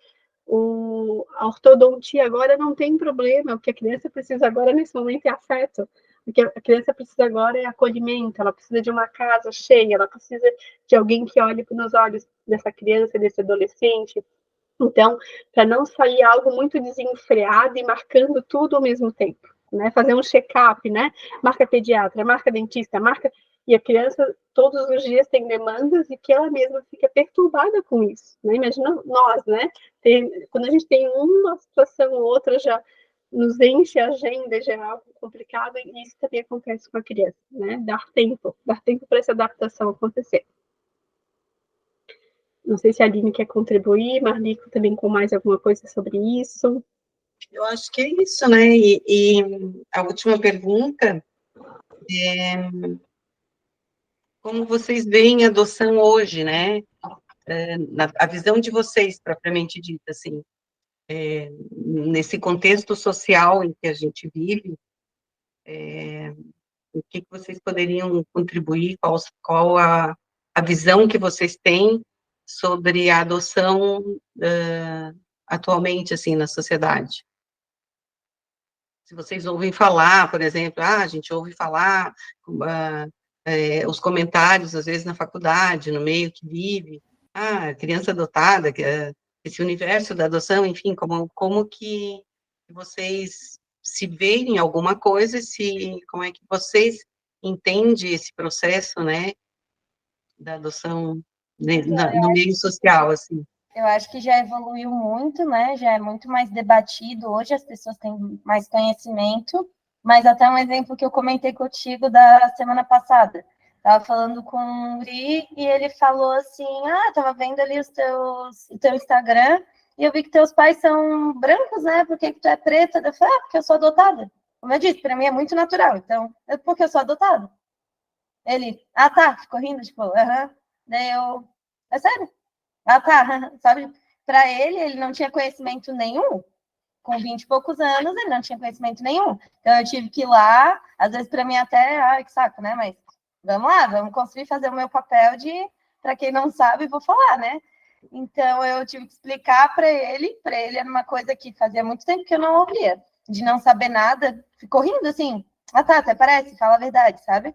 a ortodontia agora, não tem problema, o que a criança precisa agora nesse momento é afeto, o que a criança precisa agora é acolhimento, ela precisa de uma casa cheia, ela precisa de alguém que olhe nos olhos dessa criança, desse adolescente. Então, para não sair algo muito desenfreado e marcando tudo ao mesmo tempo, né? Fazer um check-up, né? Marca pediatra, marca dentista, marca... E a criança, todos os dias, tem demandas e que ela mesma fica perturbada com isso, né? Imagina nós, né? Quando a gente tem uma situação ou outra, já nos enche a agenda, já é algo complicado, e isso também acontece com a criança, né? Dar tempo para essa adaptação acontecer. Não sei se a Aline quer contribuir, Marlico também com mais alguma coisa sobre isso. Eu acho que é isso, né? E a última pergunta é como vocês veem a adoção hoje, né? A visão de vocês, propriamente dita, assim, nesse contexto social em que a gente vive, o que vocês poderiam contribuir, qual a visão que vocês têm sobre a adoção atualmente, assim, na sociedade? Se vocês ouvem falar, por exemplo, a gente ouve falar os comentários, às vezes, na faculdade, no meio que vive, criança adotada, esse universo da adoção, enfim, como que vocês se veem em alguma coisa, como é que vocês entendem esse processo, né, da adoção no meio social, assim? Eu acho que já evoluiu muito, né? Já é muito mais debatido. Hoje as pessoas têm mais conhecimento, mas até um exemplo que eu comentei contigo da semana passada. Estava falando com o Uri e ele falou assim: estava vendo ali o teu Instagram e eu vi que teus pais são brancos, né? Por que tu é preta? Eu falei, porque eu sou adotada. Como eu disse, para mim é muito natural. Então, porque eu sou adotada. Ele, tá, ficou rindo, tipo, aham. Daí eu, é sério? Tá, sabe? Para ele não tinha conhecimento nenhum. Com 20 e poucos anos, ele não tinha conhecimento nenhum. Então, eu tive que ir lá, às vezes para mim até, que saco, né? Mas vamos lá, vamos construir, fazer o meu papel de, para quem não sabe, vou falar, né? Então, eu tive que explicar para ele era uma coisa que fazia muito tempo que eu não ouvia, de não saber nada, ficou rindo assim, tá, até parece, fala a verdade, sabe?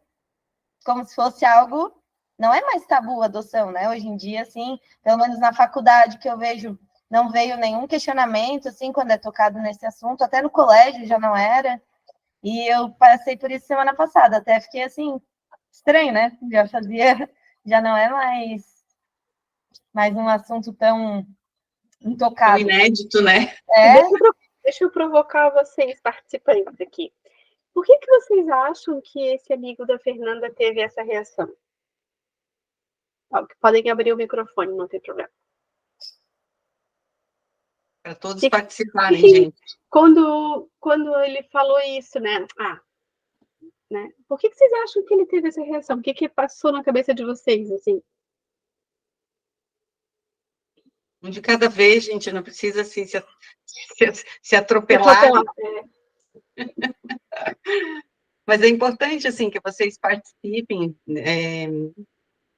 Como se fosse algo, não é mais tabu a adoção, né? Hoje em dia, assim, pelo menos na faculdade que eu vejo, não veio nenhum questionamento, assim, quando é tocado nesse assunto, até no colégio já não era, e eu passei por isso semana passada, até fiquei, assim, estranho, né? Já não é mais um assunto tão intocado. Tão inédito, né? Deixa eu provocar vocês, participantes aqui. Por que vocês acham que esse amigo da Fernanda teve essa reação? Podem abrir o microfone, não tem problema. Para todos participarem, gente. Quando ele falou isso, né? Né? Por que vocês acham que ele teve essa reação? O que passou na cabeça de vocês, assim? Um de cada vez, gente, não precisa, assim, se atropelar. Mas é importante, assim, que vocês participem,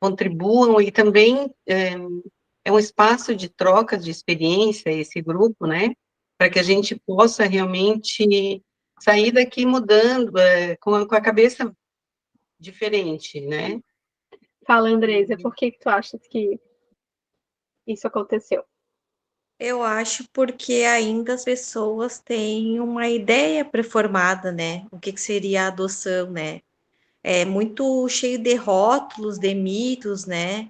contribuam, e também é um espaço de troca de experiência, esse grupo, né? Para que a gente possa realmente sair daqui mudando, com a cabeça diferente, né? Fala, Andresa, por que tu achas que isso aconteceu? Eu acho porque ainda as pessoas têm uma ideia pré-formada, né? O que seria a adoção, né? É muito cheio de rótulos, de mitos, né?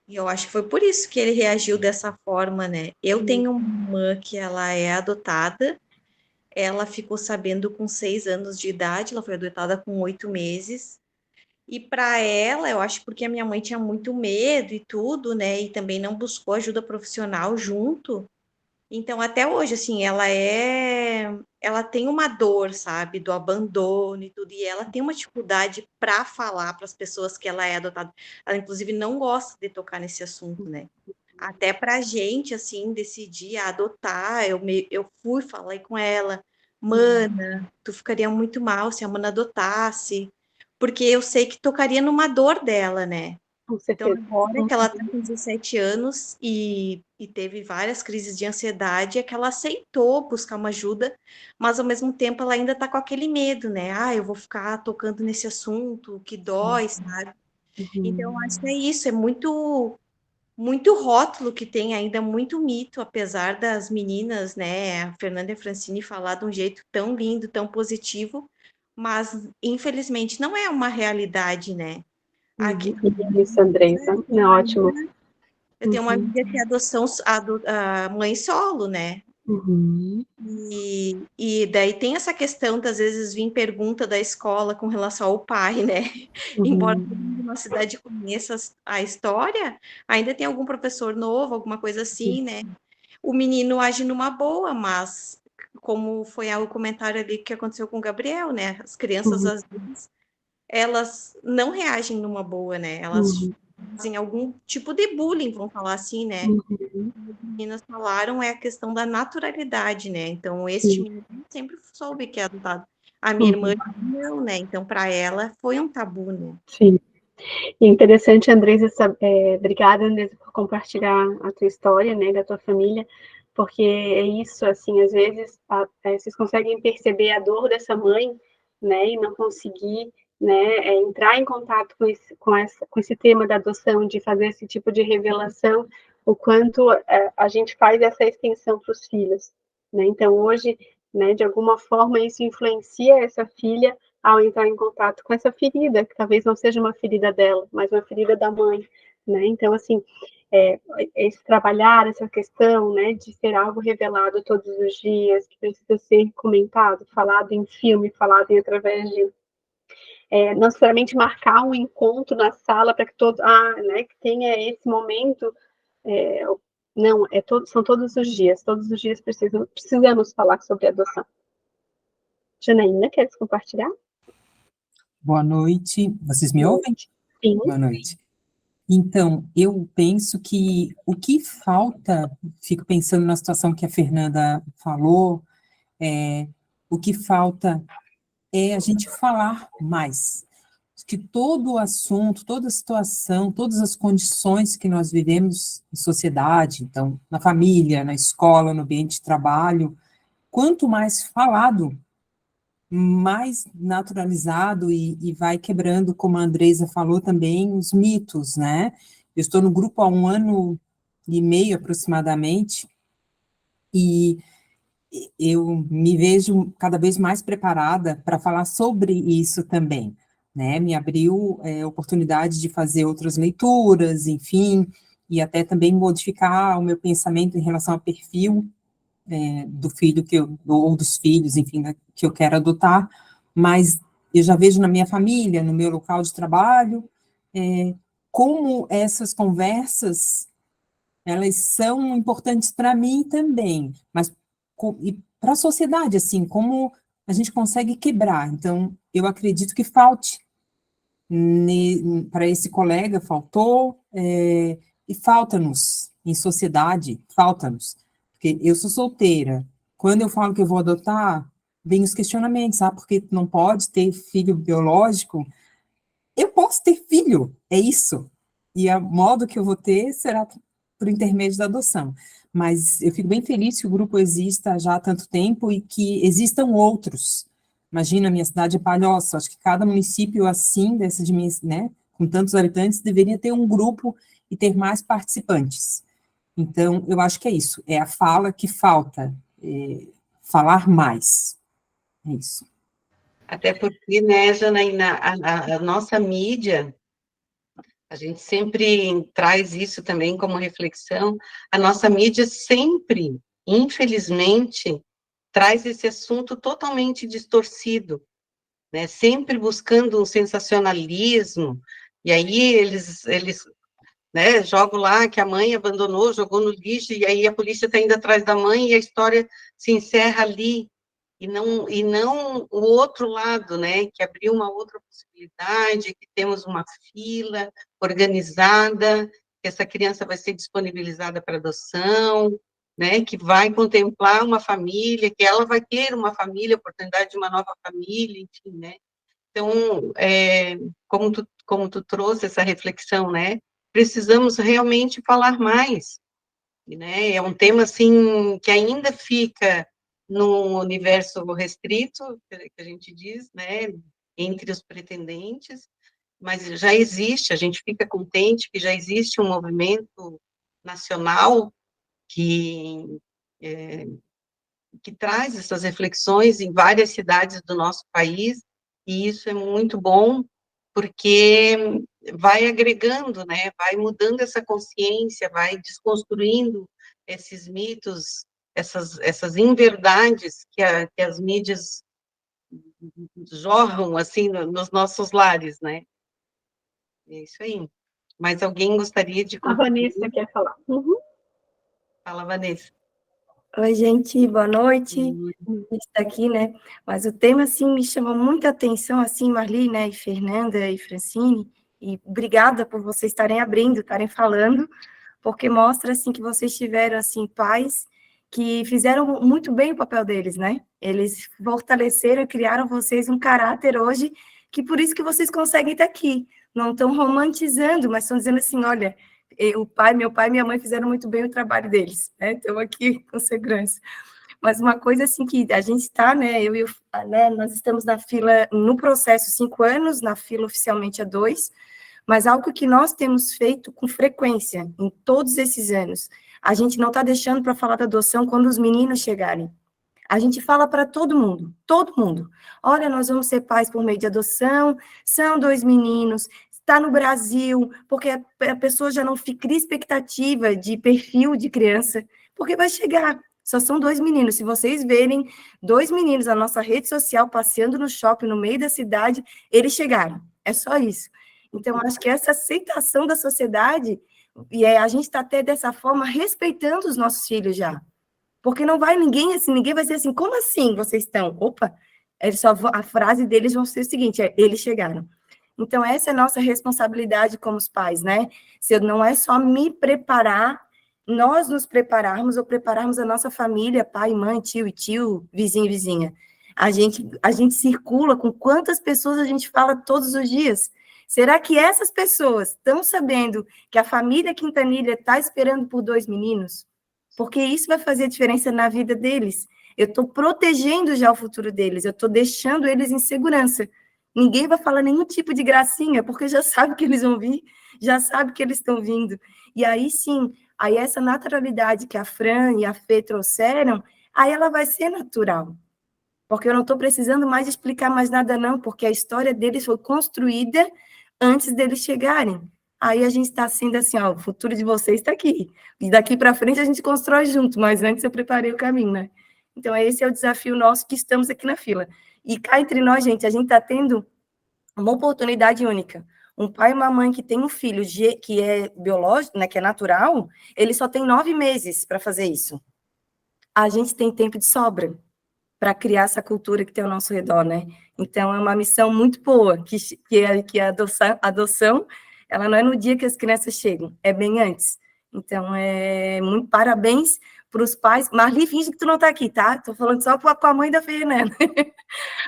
E eu acho que foi por isso que ele reagiu dessa forma, né? Eu tenho uma irmã que ela é adotada, ela ficou sabendo com 6 anos de idade, ela foi adotada com 8 meses. E para ela, eu acho porque a minha mãe tinha muito medo e tudo, né? E também não buscou ajuda profissional junto. Então, até hoje, assim, ela tem uma dor, sabe, do abandono e tudo, e ela tem uma dificuldade para falar para as pessoas que ela é adotada. Ela, inclusive, não gosta de tocar nesse assunto, né? Até para a gente, assim, decidir adotar, eu fui falar com ela, mana, tu ficaria muito mal se a mana adotasse, porque eu sei que tocaria numa dor dela, né? Então, agora que ela está com 17 anos e teve várias crises de ansiedade, é que ela aceitou buscar uma ajuda, mas ao mesmo tempo ela ainda está com aquele medo, né? Eu vou ficar tocando nesse assunto que dói, sabe? Então, acho que é isso, é muito, muito rótulo que tem ainda, muito mito, apesar das meninas, né, a Fernanda e a Francine falar de um jeito tão lindo, tão positivo, mas infelizmente não é uma realidade, né? Aqui, Isso, Andresa, ótimo. Eu tenho uma amiga que é adoção, a mãe solo, né? E daí tem essa questão, das vezes, vir pergunta da escola com relação ao pai, né? Embora todo mundo numa cidade conheça a história, ainda tem algum professor novo, alguma coisa assim, né? O menino age numa boa, mas como foi o comentário ali que aconteceu com o Gabriel, né? As crianças, às vezes, elas não reagem numa boa, né? Elas fazem algum tipo de bullying, vamos falar assim, né? As meninas falaram é a questão da naturalidade, né? Então, este menino sempre soube que é adotado. A minha irmã não, né? Então, para ela, foi um tabu, né? Sim. E interessante, Andresa, obrigada, Andresa, por compartilhar a tua história, né, da tua família, porque é isso, assim, às vezes vocês conseguem perceber a dor dessa mãe, né, e não conseguir, né, entrar em contato com esse tema da adoção, de fazer esse tipo de revelação, o quanto a gente faz essa extensão para os filhos, né, então hoje, né, de alguma forma isso influencia essa filha ao entrar em contato com essa ferida, que talvez não seja uma ferida dela, mas uma ferida da mãe, né? Então, assim, esse trabalhar essa questão, né, de ser algo revelado todos os dias, que precisa ser comentado, falado em filme, falado através de não necessariamente marcar um encontro na sala para que todos, né, que tenha esse momento, não, são todos os dias precisamos falar sobre adoção. Janaína, queres compartilhar? Boa noite. Vocês me ouvem? Sim. Boa noite. Então, eu penso que o que falta, fico pensando na situação que a Fernanda falou, o que falta é a gente falar mais. Que todo o assunto, toda a situação, todas as condições que nós vivemos em sociedade, então, na família, na escola, no ambiente de trabalho, quanto mais falado, mais naturalizado e vai quebrando, como a Andresa falou também, os mitos, né? Eu estou no grupo há 1 ano e meio aproximadamente, e eu me vejo cada vez mais preparada para falar sobre isso também, né? Me abriu oportunidade de fazer outras leituras, enfim, e até também modificar o meu pensamento em relação ao perfil do filho ou dos filhos, enfim, né, que eu quero adotar, mas eu já vejo na minha família, no meu local de trabalho, como essas conversas, elas são importantes para mim também, mas e para a sociedade, assim, como a gente consegue quebrar. Então, eu acredito que falte para esse colega, faltou, e falta-nos, em sociedade, falta-nos. Porque eu sou solteira. Quando eu falo que eu vou adotar, vem os questionamentos, porque não pode ter filho biológico? Eu posso ter filho, é isso. E o modo que eu vou ter será por intermédio da adoção. Mas eu fico bem feliz que o grupo exista já há tanto tempo e que existam outros. Imagina, a minha cidade é Palhoça, acho que cada município assim, dessa dimensão, né, com tantos habitantes, deveria ter um grupo e ter mais participantes. Então, eu acho que é isso, é a fala que falta, falar mais, é isso. Até porque, né, Janaína, a nossa mídia, a gente sempre traz isso também como reflexão, a nossa mídia sempre, infelizmente, traz esse assunto totalmente distorcido, né, sempre buscando um sensacionalismo, e aí eles né, jogam lá que a mãe abandonou, jogou no lixo, e aí a polícia está indo atrás da mãe, e a história se encerra ali, e não o outro lado, né, que abriu uma outra possibilidade, que temos uma fila organizada, que essa criança vai ser disponibilizada para adoção, né, que vai contemplar uma família, que ela vai ter uma família, oportunidade de uma nova família, enfim, né. Então, como tu trouxe essa reflexão, né, precisamos realmente falar mais, né, é um tema, assim, que ainda fica no universo restrito, que a gente diz, né, entre os pretendentes, mas já existe, a gente fica contente que já existe um movimento nacional que traz essas reflexões em várias cidades do nosso país, e isso é muito bom, porque vai agregando, né, vai mudando essa consciência, vai desconstruindo esses mitos, essas inverdades que as mídias jorram, assim, nos nossos lares, né. É isso aí. Mas alguém gostaria de A contribuir? Vanessa quer falar. Uhum. Fala, Vanessa. Oi, gente, boa noite. Uhum. A gente está aqui, né? Mas o tema, assim, me chamou muita atenção, assim, Marli, né, e Fernanda e Francine, e obrigada por vocês estarem abrindo, estarem falando, porque mostra, assim, que vocês tiveram, assim, pais que fizeram muito bem o papel deles, né? Eles fortaleceram, criaram vocês um caráter hoje, que por isso que vocês conseguem estar aqui. Não estão romantizando, mas estão dizendo assim, olha, meu pai e minha mãe fizeram muito bem o trabalho deles, né? Estão aqui com segurança. Mas uma coisa assim que a gente está, né, né, nós estamos na fila, no processo 5 anos, na fila oficialmente há 2, mas algo que nós temos feito com frequência, em todos esses anos, a gente não está deixando para falar da adoção quando os meninos chegarem. A gente fala para todo mundo, todo mundo. Olha, nós vamos ser pais por meio de adoção, são 2 meninos, está no Brasil, porque a pessoa já não cria expectativa de perfil de criança, porque vai chegar. Só são 2 meninos. Se vocês verem 2 meninos na nossa rede social passeando no shopping, no meio da cidade, eles chegaram. É só isso. Então, acho que essa aceitação da sociedade, e a gente está até dessa forma respeitando os nossos filhos já. Porque não vai ninguém assim, ninguém vai ser assim, como assim vocês estão? Opa, a frase deles vai ser o seguinte, eles chegaram. Então, essa é a nossa responsabilidade como os pais, né? Se não é só me preparar, nós nos prepararmos ou prepararmos a nossa família, pai, mãe, tio e tio, vizinho e vizinha. A gente circula com quantas pessoas a gente fala todos os dias. Será que essas pessoas estão sabendo que a família Quintanilha está esperando por 2 meninos? Porque isso vai fazer diferença na vida deles. Eu estou protegendo já o futuro deles, eu estou deixando eles em segurança. Ninguém vai falar nenhum tipo de gracinha, porque já sabe que eles vão vir, já sabe que eles estão vindo. E aí sim, aí essa naturalidade que a Fran e a Fê trouxeram, aí ela vai ser natural. Porque eu não estou precisando mais explicar mais nada não, porque a história deles foi construída antes deles chegarem. Aí a gente está sendo assim, ó, o futuro de vocês está aqui. E daqui para frente a gente constrói junto, mas antes eu preparei o caminho, né? Então, esse é o desafio nosso que estamos aqui na fila. E cá entre nós, gente, a gente está tendo uma oportunidade única. Um pai e uma mãe que tem um filho que é biológico, né, que é natural, ele só tem 9 meses para fazer isso. A gente tem tempo de sobra para criar essa cultura que tem ao nosso redor, né? Então, é uma missão muito boa, que a adoção, ela não é no dia que as crianças chegam, é bem antes. Então, muito parabéns para os pais. Marli, finge que tu não está aqui, tá? Estou falando só com a mãe da Fernanda.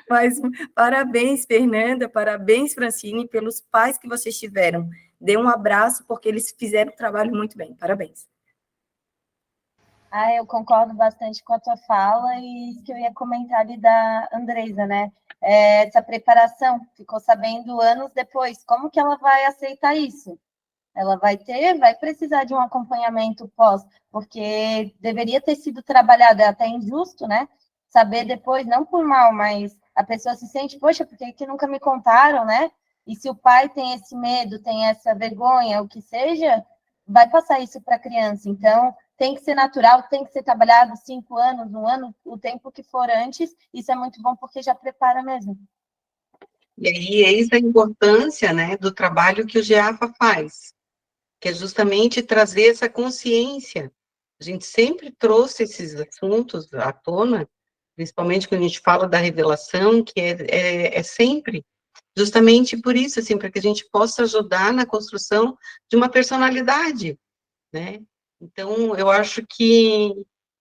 Mas parabéns, Fernanda, parabéns, Francine, pelos pais que vocês tiveram. Dê um abraço, porque eles fizeram o trabalho muito bem. Parabéns. Eu concordo bastante com a tua fala e isso que eu ia comentar ali da Andresa, né? Essa preparação, ficou sabendo anos depois, como que ela vai aceitar isso? Ela vai precisar de um acompanhamento pós, porque deveria ter sido trabalhado, é até injusto, né? Saber depois, não por mal, mas a pessoa se sente, poxa, por que nunca me contaram, né? E se o pai tem esse medo, tem essa vergonha, o que seja, vai passar isso para a criança. Então, tem que ser natural, tem que ser trabalhado 5 anos, 1 ano, o tempo que for antes, isso é muito bom porque já prepara mesmo. E aí, eis a importância, né, do trabalho que o GEAFA faz, que é justamente trazer essa consciência. A gente sempre trouxe esses assuntos à tona, principalmente quando a gente fala da revelação, que é sempre justamente por isso, assim, para que a gente possa ajudar na construção de uma personalidade, né? Então, eu acho que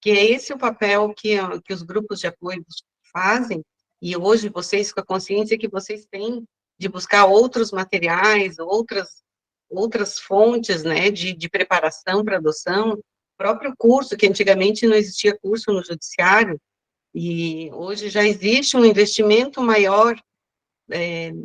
é esse o papel que os grupos de apoio fazem, e hoje vocês, com a consciência que vocês têm de buscar outros materiais, outras fontes, né, de preparação para adoção, o próprio curso, que antigamente não existia curso no judiciário, e hoje já existe um investimento maior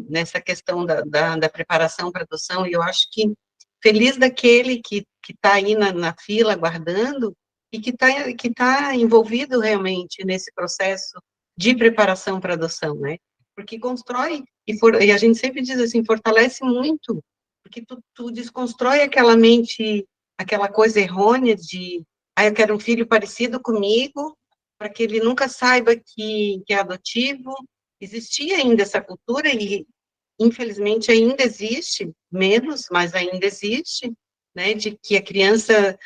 nessa questão da preparação para adoção, e eu acho que feliz daquele que está aí na fila aguardando e que tá envolvido realmente nesse processo de preparação para adoção, né? Porque constrói, e a gente sempre diz assim, fortalece muito, porque tu desconstrói aquela mente, aquela coisa errônea de, eu quero um filho parecido comigo, para que ele nunca saiba que é adotivo. Existia ainda essa cultura, e infelizmente, ainda existe, menos, mas ainda existe, né, de que a criança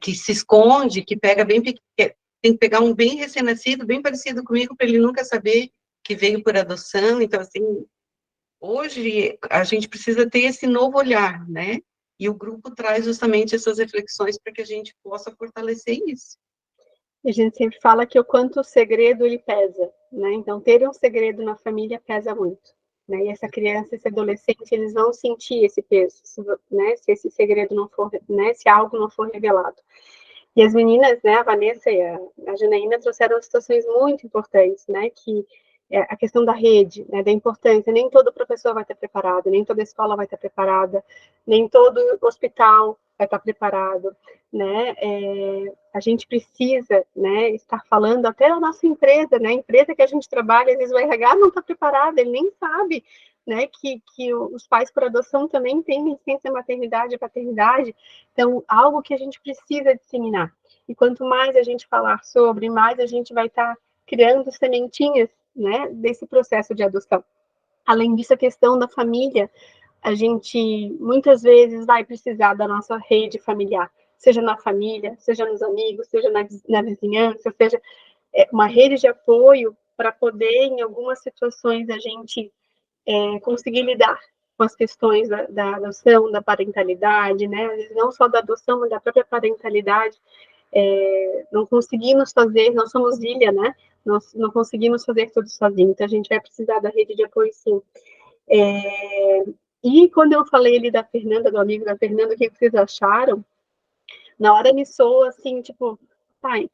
que se esconde, que pega bem pequeno, tem que pegar um bem recém-nascido, bem parecido comigo, para ele nunca saber que veio por adoção. Então, assim, hoje a gente precisa ter esse novo olhar, né? E o grupo traz justamente essas reflexões para que a gente possa fortalecer isso. A gente sempre fala que o quanto o segredo ele pesa, né? Então, ter um segredo na família pesa muito, né? E essa criança, esse adolescente, eles vão sentir esse peso, né? Se esse segredo não for, né? Se algo não for revelado. E as meninas, né? A Vanessa e a Janaína trouxeram situações muito importantes, né? Que é a questão da rede, né? Da importância. Nem todo professor vai estar preparado, nem toda escola vai estar preparada, nem todo hospital vai estar preparado, né? A gente precisa, né, estar falando até a nossa empresa, né, a empresa que a gente trabalha, às vezes o RH não está preparado, ele nem sabe, né, que os pais por adoção também têm licença maternidade e paternidade, então, algo que a gente precisa disseminar. E quanto mais a gente falar sobre, mais a gente vai estar criando sementinhas, né, desse processo de adoção. Além disso, a questão da família, a gente muitas vezes vai precisar da nossa rede familiar, seja na família, seja nos amigos, seja na vizinhança, seja uma rede de apoio para poder, em algumas situações, a gente conseguir lidar com as questões da adoção, da parentalidade, né? Não só da adoção, mas da própria parentalidade. Não conseguimos fazer, nós somos ilha, né? Nós não conseguimos fazer tudo sozinho, então a gente vai precisar da rede de apoio, sim. E quando eu falei ali da Fernanda, do amigo da Fernanda, o que vocês acharam? Na hora me soa assim, tipo,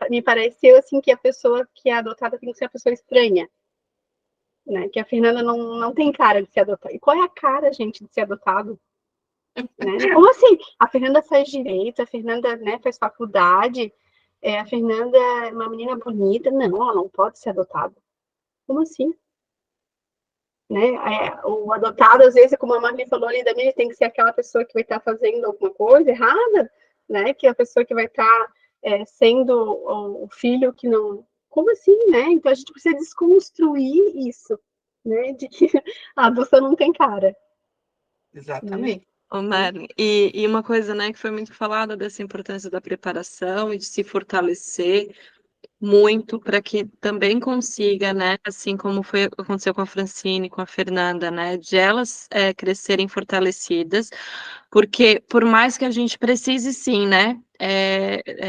me pareceu assim que a pessoa que é adotada tem que ser a pessoa estranha, né? Que a Fernanda não tem cara de ser adotada. E qual é a cara, gente, de ser adotado? Né? Como assim? A Fernanda faz direito, a Fernanda, né, faz faculdade, a Fernanda é uma menina bonita. Não, ela não pode ser adotada. Como assim? Né? O adotado, às vezes, como a Marli falou ali da minha, tem que ser aquela pessoa que vai estar fazendo alguma coisa errada, né? Que é a pessoa que vai estar sendo o filho que não... Como assim, né? Então, a gente precisa desconstruir isso, né? De que a adoção não tem cara. Exatamente. Ô, Marli, e uma coisa, né, que foi muito falada dessa importância da preparação e de se fortalecer muito para que também consiga, né, assim como aconteceu com a Francine, com a Fernanda, né, de elas crescerem fortalecidas, porque por mais que a gente precise sim, né,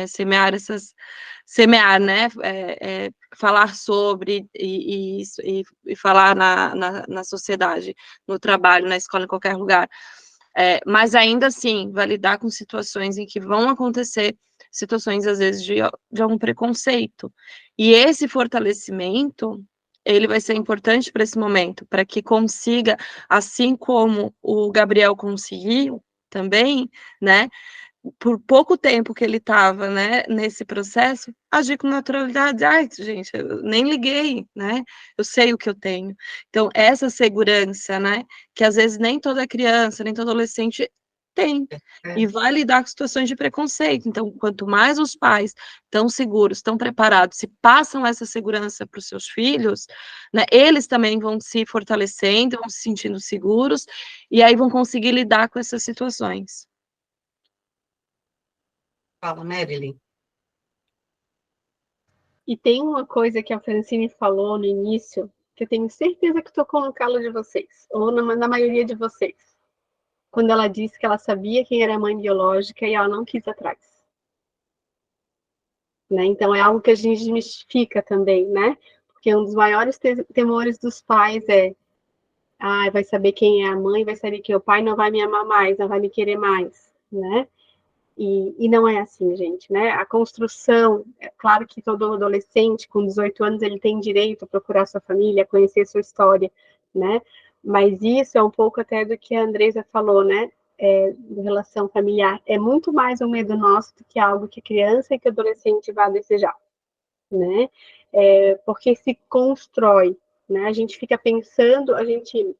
semear, né, falar sobre e falar na sociedade, no trabalho, na escola, em qualquer lugar, mas ainda assim vai lidar com situações em que vão acontecer situações, às vezes, de algum preconceito. E esse fortalecimento, ele vai ser importante para esse momento, para que consiga, assim como o Gabriel conseguiu também, né, por pouco tempo que ele estava, né, nesse processo, agir com naturalidade. Ai, gente, eu nem liguei, né, eu sei o que eu tenho. Então, essa segurança, né, que às vezes nem toda criança, nem todo adolescente tem, e vai lidar com situações de preconceito. Então, quanto mais os pais estão seguros, estão preparados, se passam essa segurança para os seus filhos, né, eles também vão se fortalecendo, vão se sentindo seguros, e aí vão conseguir lidar com essas situações. Fala, Marilyn. E tem uma coisa que a Francine falou no início, que eu tenho certeza que tocou no calo de vocês, ou na maioria de vocês. Quando ela disse que ela sabia quem era a mãe biológica e ela não quis atrás. Né? Então, é algo que a gente desmistifica também, né? Porque um dos maiores temores dos pais vai saber quem é a mãe, vai saber que o pai não vai me amar mais, não vai me querer mais, né? E não é assim, gente, né? A construção, é claro que todo adolescente com 18 anos ele tem direito a procurar sua família, a conhecer sua história, né? Mas isso é um pouco até do que a Andresa falou, né? De relação familiar. É muito mais um medo nosso do que algo que a criança e que o adolescente vai desejar, né? Porque se constrói, né? A gente fica pensando, a gente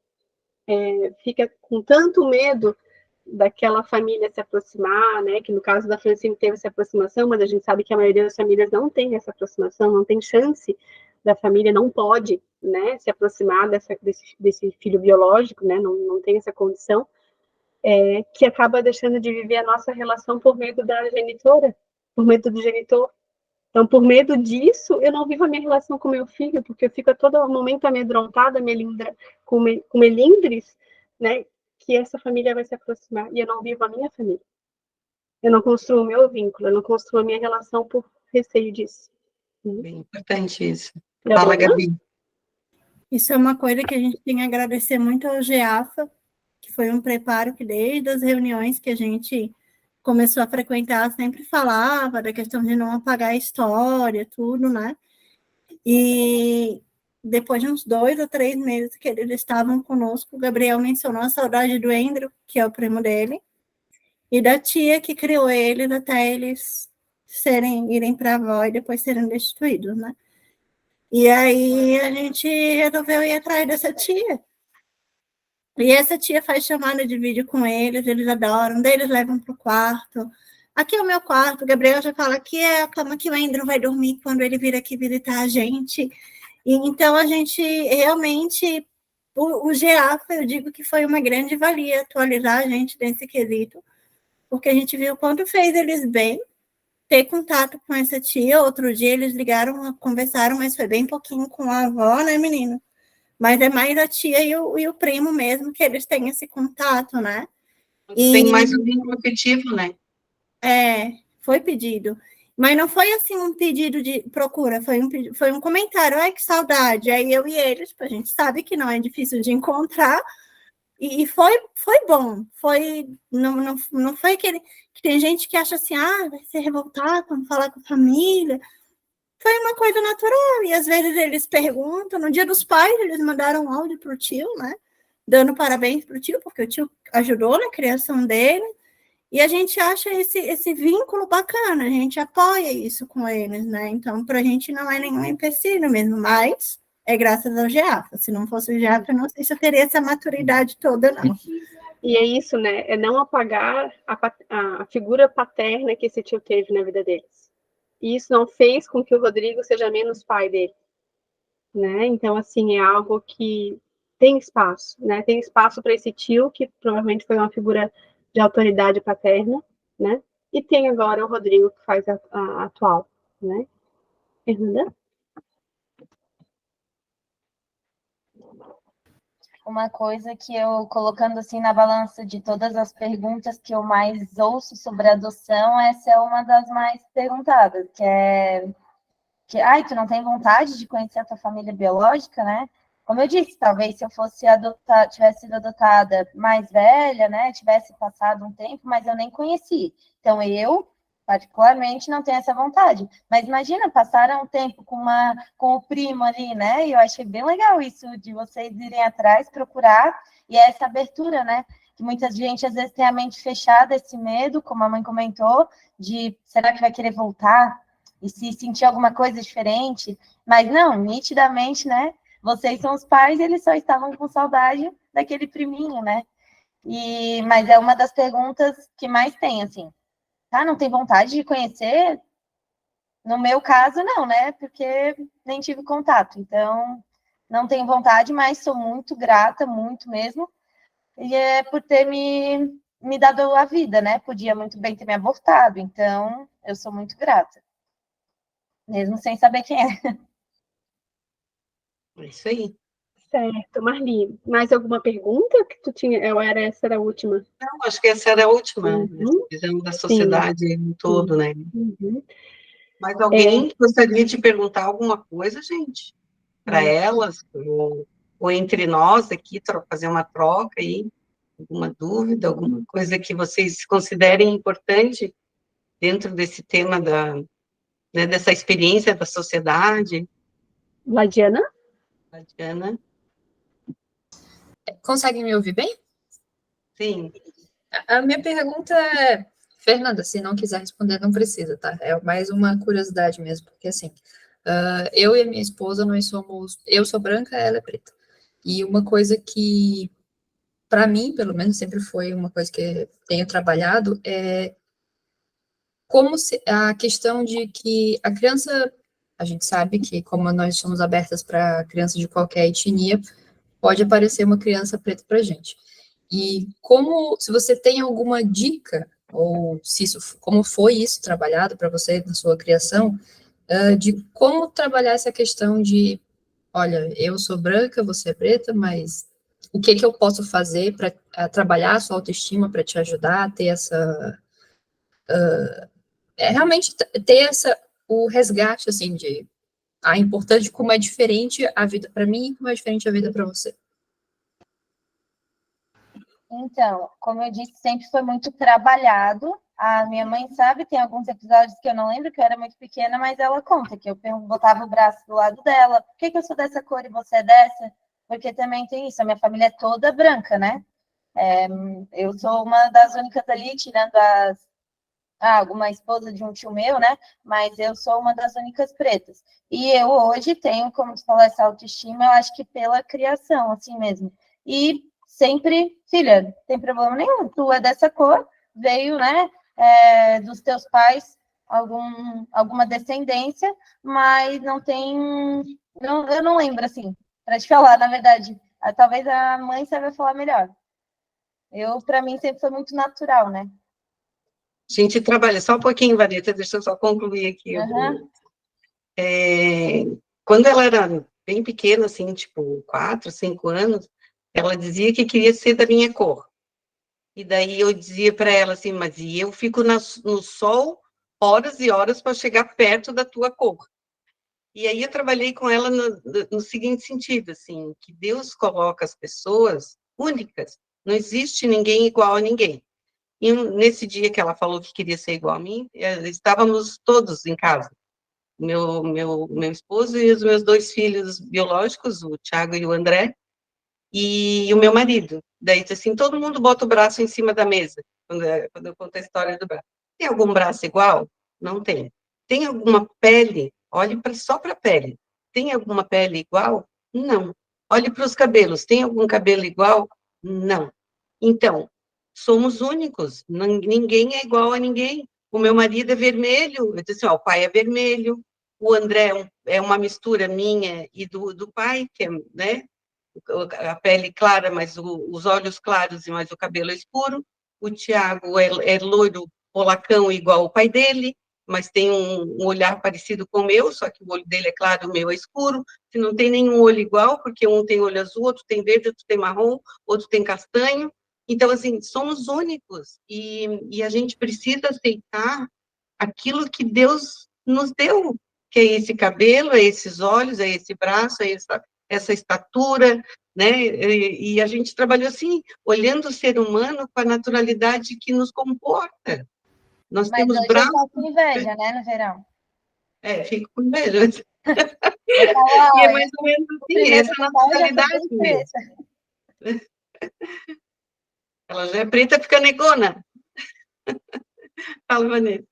fica com tanto medo daquela família se aproximar, né? Que no caso da Francine teve essa aproximação, mas a gente sabe que a maioria das famílias não tem essa aproximação, não tem chance da família, não pode, né, se aproximar desse filho biológico, né, não tem essa condição, que acaba deixando de viver a nossa relação por medo da genitora, por medo do genitor. Então, por medo disso, eu não vivo a minha relação com meu filho, porque eu fico a todo momento amedrontada, com melindres, né, que essa família vai se aproximar, e eu não vivo a minha família. Eu não construo o meu vínculo, eu não construo a minha relação por receio disso. Bem importante isso. E a Fala, Bruna? Gabi. Isso é uma coisa que a gente tem que agradecer muito ao GEAFA, que foi um preparo que desde as reuniões que a gente começou a frequentar, sempre falava da questão de não apagar a história, tudo, né? E depois de uns 2 ou 3 meses que eles estavam conosco, o Gabriel mencionou a saudade do Andrew, que é o primo dele, e da tia que criou eles até eles irem para a avó e depois serem destituídos, né? E aí a gente resolveu ir atrás dessa tia. E essa tia faz chamada de vídeo com eles adoram, daí eles levam para o quarto. Aqui é o meu quarto, o Gabriel já fala que é a cama que o Andrew vai dormir quando ele vir aqui visitar a gente. E, então, a gente realmente, o GEAFA, eu digo que foi uma grande valia atualizar a gente nesse quesito, porque a gente viu quanto fez eles bem ter contato com essa tia. Outro dia eles ligaram, conversaram, mas foi bem pouquinho com a avó, né, menino? Mas é mais a tia e o primo mesmo que eles têm esse contato, né? Tem mais um vínculo afetivo, né? Foi pedido. Mas não foi assim um pedido de procura, foi um comentário, ai, que saudade. Aí eu e eles, a gente sabe que não é difícil de encontrar, e foi bom. Não foi aquele que tem gente que acha assim, vai se revoltar quando falar com a família. Foi uma coisa natural, e às vezes eles perguntam, no Dia dos Pais, eles mandaram um áudio pro tio, né? Dando parabéns pro tio, porque o tio ajudou na criação dele. E a gente acha esse vínculo bacana, a gente apoia isso com eles, né? Então, para a gente não é nenhum empecilho mesmo, mas é graças ao GEAFA. Se não fosse o GEAFA, eu não sei se eu teria essa maturidade toda, não. E é isso, né? É não apagar a figura paterna que esse tio teve na vida deles. E isso não fez com que o Rodrigo seja menos pai dele, né? Então, assim, é algo que tem espaço, né? Tem espaço para esse tio, que provavelmente foi uma figura de autoridade paterna, né? E tem agora o Rodrigo, que faz a atual, né? Fernanda? Uma coisa que eu, colocando assim na balança de todas as perguntas que eu mais ouço sobre adoção, essa é uma das mais perguntadas, tu não tem vontade de conhecer a tua família biológica, né? Como eu disse, talvez se eu fosse tivesse sido adotada mais velha, né, tivesse passado um tempo, mas eu nem conheci. Então, eu, particularmente, não tenho essa vontade. Mas imagina, passaram um tempo com o primo ali, né? E eu achei bem legal isso, de vocês irem atrás, procurar, e essa abertura, né? Que muita gente, às vezes, tem a mente fechada, esse medo, como a mãe comentou, de será que vai querer voltar? E se sentir alguma coisa diferente? Mas não, nitidamente, né? Vocês são os pais, eles só estavam com saudade daquele priminho, né? Mas é uma das perguntas que mais tem, assim. Não tem vontade de conhecer? No meu caso, não, né? Porque nem tive contato. Então, não tenho vontade, mas sou muito grata, muito mesmo. E é por ter me dado a vida, né? Podia muito bem ter me abortado. Então, eu sou muito grata. Mesmo sem saber quem é. É isso aí. Certo. Marli, mais alguma pergunta que tu tinha? Essa era a última? Não, acho que essa era a última, visão da sociedade em todo, né? Mas alguém gostaria de perguntar alguma coisa, gente? Para elas, ou entre nós aqui, fazer uma troca aí, alguma dúvida, alguma coisa que vocês considerem importante dentro desse tema dessa experiência da sociedade? Ladiana? Ladiana? Conseguem me ouvir bem? Sim. A minha pergunta é, Fernanda, se não quiser responder, não precisa, tá? É mais uma curiosidade mesmo, porque assim, eu e a minha esposa, eu sou branca, ela é preta. E uma coisa que, para mim, pelo menos, sempre foi uma coisa que tenho trabalhado, é como a questão de que a criança, A gente sabe que, como nós somos abertas para crianças de qualquer etnia, pode aparecer uma criança preta para a gente. E se você tem alguma dica, ou como foi isso trabalhado para você na sua criação, de como trabalhar essa questão de, olha, eu sou branca, você é preta, mas o que eu posso fazer para trabalhar a sua autoestima, para te ajudar a ter essa... realmente ter o resgate, assim, de a importância de como é diferente a vida para mim e como é diferente a vida para você. Então, como eu disse, sempre foi muito trabalhado. A minha mãe sabe, tem alguns episódios que eu não lembro, que eu era muito pequena, mas ela conta que eu botava o braço do lado dela. Por que eu sou dessa cor e você é dessa? Porque também tem isso, a minha família é toda branca, né? Eu sou uma das únicas ali, tirando alguma esposa de um tio meu, né? Mas eu sou uma das únicas pretas. E eu hoje tenho, como tu falou, essa autoestima, eu acho que pela criação, assim mesmo. E sempre, filha, não tem problema nenhum, tu é dessa cor, veio, né, dos teus pais alguma descendência, mas não tem, eu não lembro, assim, para te falar, na verdade, talvez a mãe saiba falar melhor. Para mim, sempre foi muito natural, né? A gente trabalha, só um pouquinho, Vanessa, deixa eu só concluir aqui. Uhum. Quando ela era bem pequena, assim, tipo, 4, 5 anos, ela dizia que queria ser da minha cor. E daí eu dizia para ela assim, mas e eu fico no sol horas e horas para chegar perto da tua cor. E aí eu trabalhei com ela no seguinte sentido, assim, que Deus coloca as pessoas únicas. Não existe ninguém igual a ninguém. E nesse dia que ela falou que queria ser igual a mim, estávamos todos em casa. Meu esposo e os meus 2 filhos biológicos, o Thiago e o André, e o meu marido. Daí, assim, todo mundo bota o braço em cima da mesa, quando eu conto a história do braço. Tem algum braço igual? Não tem. Tem alguma pele? Olhe só para a pele. Tem alguma pele igual? Não. Olhe para os cabelos. Tem algum cabelo igual? Não. Então, somos únicos. Ninguém é igual a ninguém. O meu marido é vermelho. Eu disse, o pai é vermelho. O André é uma mistura minha e do pai, que é, né? A pele clara, mas os olhos claros e mais o cabelo escuro. O Tiago é loiro, polacão, igual o pai dele, mas tem um olhar parecido com o meu, só que o olho dele é claro, o meu é escuro. Se não tem nenhum olho igual, porque um tem olho azul, outro tem verde, outro tem marrom, outro tem castanho. Então, assim, somos únicos e a gente precisa aceitar aquilo que Deus nos deu, que é esse cabelo, é esses olhos, é esse braço, é essa estatura, né? E a gente trabalhou assim, olhando o ser humano com a naturalidade que nos comporta. Nós Mas temos hoje braços... eu fico com inveja, né, no verão. Fico com inveja. Eu falo, E é mais ou menos assim, essa naturalidade mesmo. Ela já é preta, fica negona. Fala, Vanessa.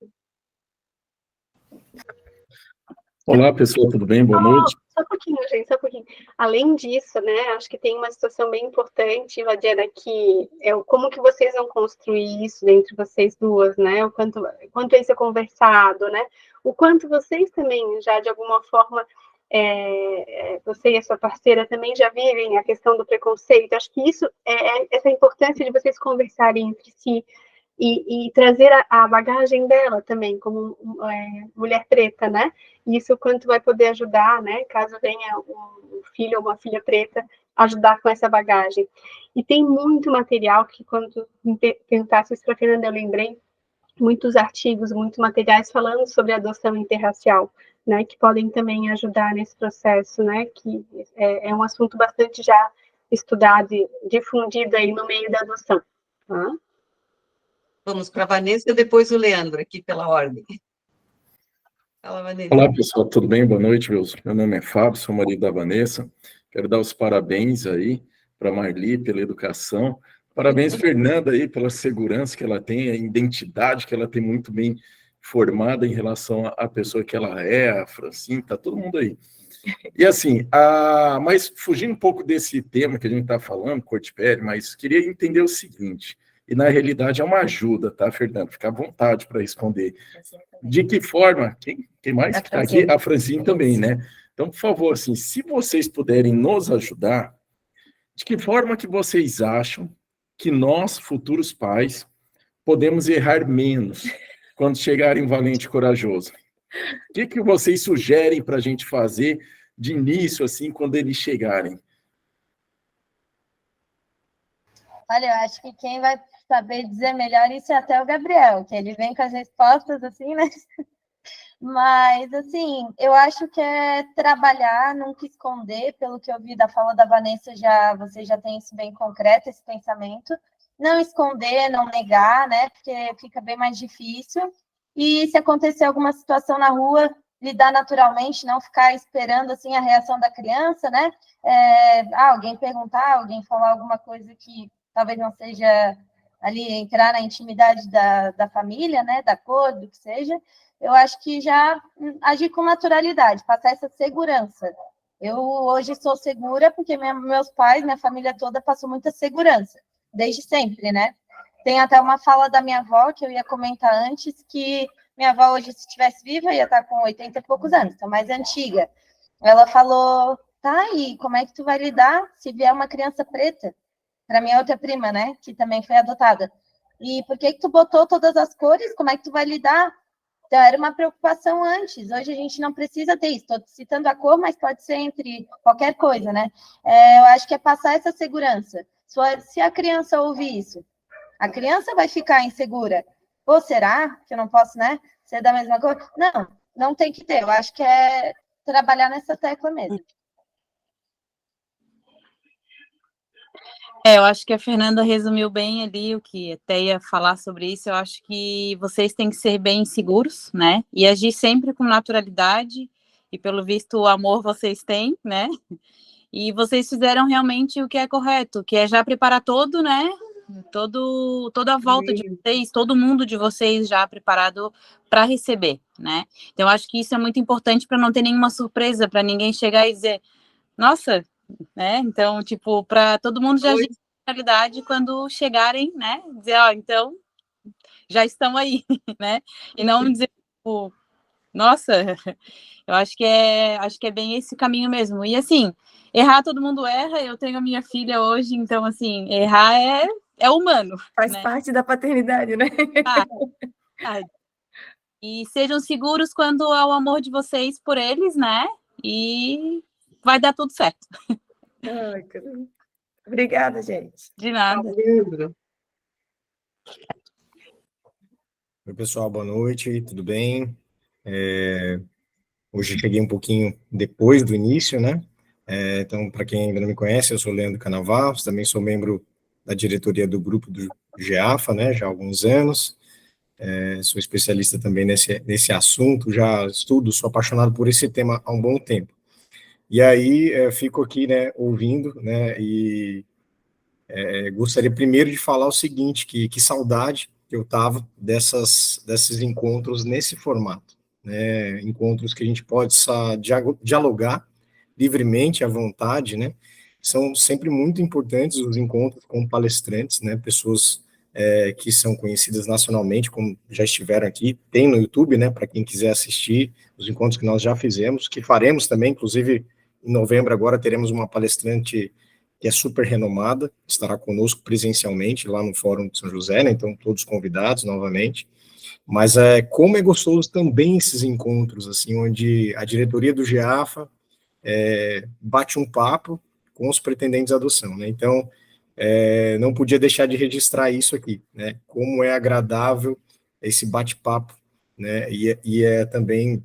Olá, pessoal, tudo bem? Boa noite. Só um pouquinho, gente, só um pouquinho. Além disso, né, acho que tem uma situação bem importante, Vadiana, que é como que vocês vão construir isso entre vocês duas, né? O quanto isso é conversado, né? O quanto vocês também já, de alguma forma, você e a sua parceira também já vivem a questão do preconceito. Acho que isso essa importância de vocês conversarem entre si e trazer a bagagem dela também, como mulher preta, né? Isso quanto vai poder ajudar, né? Caso venha um filho ou uma filha preta, ajudar com essa bagagem. E tem muito material que, quando perguntasse isso para a Fernanda, eu lembrei, muitos artigos, muitos materiais falando sobre adoção interracial, né? Que podem também ajudar nesse processo, né? Que é um assunto bastante já estudado e difundido aí no meio da adoção. Tá? Vamos para a Vanessa e depois o Leandro, aqui pela ordem. Fala, Vanessa. Olá, pessoal, tudo bem? Boa noite, meu nome é Fábio, sou marido da Vanessa. Quero dar os parabéns aí para a Marli pela educação. Parabéns, Fernanda, aí, pela segurança que ela tem, a identidade que ela tem muito bem formada em relação à pessoa que ela é, a Francine, tá todo mundo aí. E assim, mas fugindo um pouco desse tema que a gente está falando, cor de pele, mas queria entender o seguinte: e na realidade é uma ajuda, tá, Fernando? Fica à vontade para responder. De que forma? Quem mais que está aqui? A Francine também, né? Então, por favor, assim, se vocês puderem nos ajudar, de que forma que vocês acham que nós, futuros pais, podemos errar menos quando chegarem valente e corajoso? O que vocês sugerem para a gente fazer de início, assim, quando eles chegarem? Olha, eu acho que quem vai saber dizer melhor isso é até o Gabriel, que ele vem com as respostas assim, né? Mas, assim, eu acho que é trabalhar, nunca esconder, pelo que eu vi da fala da Vanessa, você já tem isso bem concreto, esse pensamento. Não esconder, não negar, né? Porque fica bem mais difícil. E se acontecer alguma situação na rua, lidar naturalmente, não ficar esperando, assim, a reação da criança, né? Alguém perguntar, alguém falar alguma coisa que talvez não seja ali entrar na intimidade da família, né? Da cor, do que seja. Eu acho que já agir com naturalidade, passar essa segurança. Eu hoje sou segura porque meus pais, minha família toda passou muita segurança, desde sempre, né? Tem até uma fala da minha avó, que eu ia comentar antes, que minha avó hoje, se estivesse viva, ia estar com 80 e poucos anos, então mais antiga. Ela falou, tá, e como é que tu vai lidar se vier uma criança preta? Para minha outra prima, né, que também foi adotada. E por que tu botou todas as cores? Como é que tu vai lidar? Então, era uma preocupação antes. Hoje a gente não precisa ter isso. Estou citando a cor, mas pode ser entre qualquer coisa, né? Eu acho que é passar essa segurança. Se a criança ouvir isso, a criança vai ficar insegura. Ou será que eu não posso, né, ser da mesma cor? Não, não tem que ter. Eu acho que é trabalhar nessa tecla mesmo. Eu acho que a Fernanda resumiu bem ali o que até ia falar sobre isso. Eu acho que vocês têm que ser bem seguros, né? E agir sempre com naturalidade. E pelo visto o amor vocês têm, né? E vocês fizeram realmente o que é correto, que é já preparar todo, né? Toda a volta de vocês, todo mundo de vocês já preparado para receber, né? Então eu acho que isso é muito importante para não ter nenhuma surpresa, para ninguém chegar e dizer, nossa, né? Então, tipo, para todo mundo já agir com realidade quando chegarem, né? Dizer, ó, então, já estão aí, né? E não dizer, tipo, nossa, eu acho que é bem esse caminho mesmo. E assim, errar todo mundo erra, eu tenho a minha filha hoje, então assim, errar é humano. Faz né? parte da paternidade, né? E sejam seguros quando é o amor de vocês por eles, né? E vai dar tudo certo. Ai, obrigada, gente. De nada. Oi, pessoal, boa noite, tudo bem? Hoje cheguei um pouquinho depois do início, né? Então, para quem ainda não me conhece, eu sou Leandro Canavarros, também sou membro da diretoria do grupo do GEAFA, né? Já há alguns anos. Sou especialista também nesse assunto, já estudo, sou apaixonado por esse tema há um bom tempo. E aí, fico aqui, né, ouvindo, né, e gostaria primeiro de falar o seguinte, que saudade que eu tava desses encontros nesse formato, né, encontros que a gente pode dialogar livremente, à vontade, né, são sempre muito importantes os encontros com palestrantes, né, pessoas que são conhecidas nacionalmente, como já estiveram aqui, tem no YouTube, né, para quem quiser assistir, os encontros que nós já fizemos, que faremos também, inclusive, em novembro agora teremos uma palestrante que é super renomada, estará conosco presencialmente lá no Fórum de São José, né, então todos convidados novamente, mas como é gostoso também esses encontros, assim, onde a diretoria do GEAFA bate um papo com os pretendentes à adoção, né, então não podia deixar de registrar isso aqui, né, como é agradável esse bate-papo, né, e é também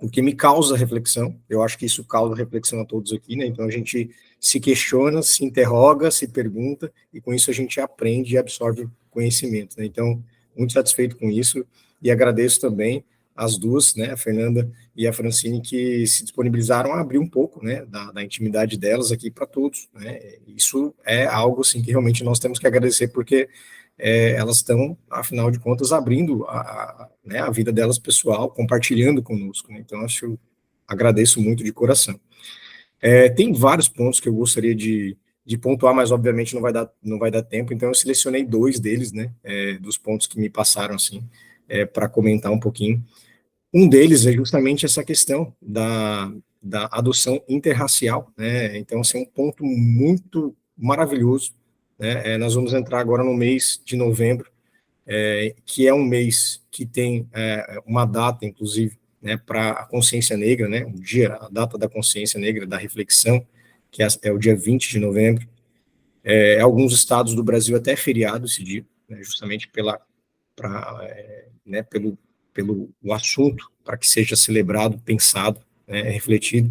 o que me causa reflexão, eu acho que isso causa reflexão a todos aqui, né, então a gente se questiona, se interroga, se pergunta, e com isso a gente aprende e absorve conhecimento, né, então, muito satisfeito com isso, e agradeço também as duas, né, a Fernanda e a Francine, que se disponibilizaram a abrir um pouco, né, da intimidade delas aqui para todos, né, isso é algo, assim, que realmente nós temos que agradecer, porque elas estão, afinal de contas, abrindo né, a vida delas pessoal, compartilhando conosco, né, então agradeço muito de coração. Tem vários pontos que eu gostaria de de pontuar, mas obviamente não vai dar tempo, então eu selecionei 2 deles, né, dos pontos que me passaram, assim, para comentar um pouquinho. Um deles é justamente essa questão da adoção interracial, né, então, assim, um ponto muito maravilhoso, né, nós vamos entrar agora no mês de novembro, que é um mês que tem uma data, inclusive, né, para a consciência negra, né, o dia, a data da consciência negra, da reflexão, que é o dia 20 de novembro. Alguns estados do Brasil até feriado esse dia, né, justamente né, pelo o assunto, para que seja celebrado, pensado, né, refletido.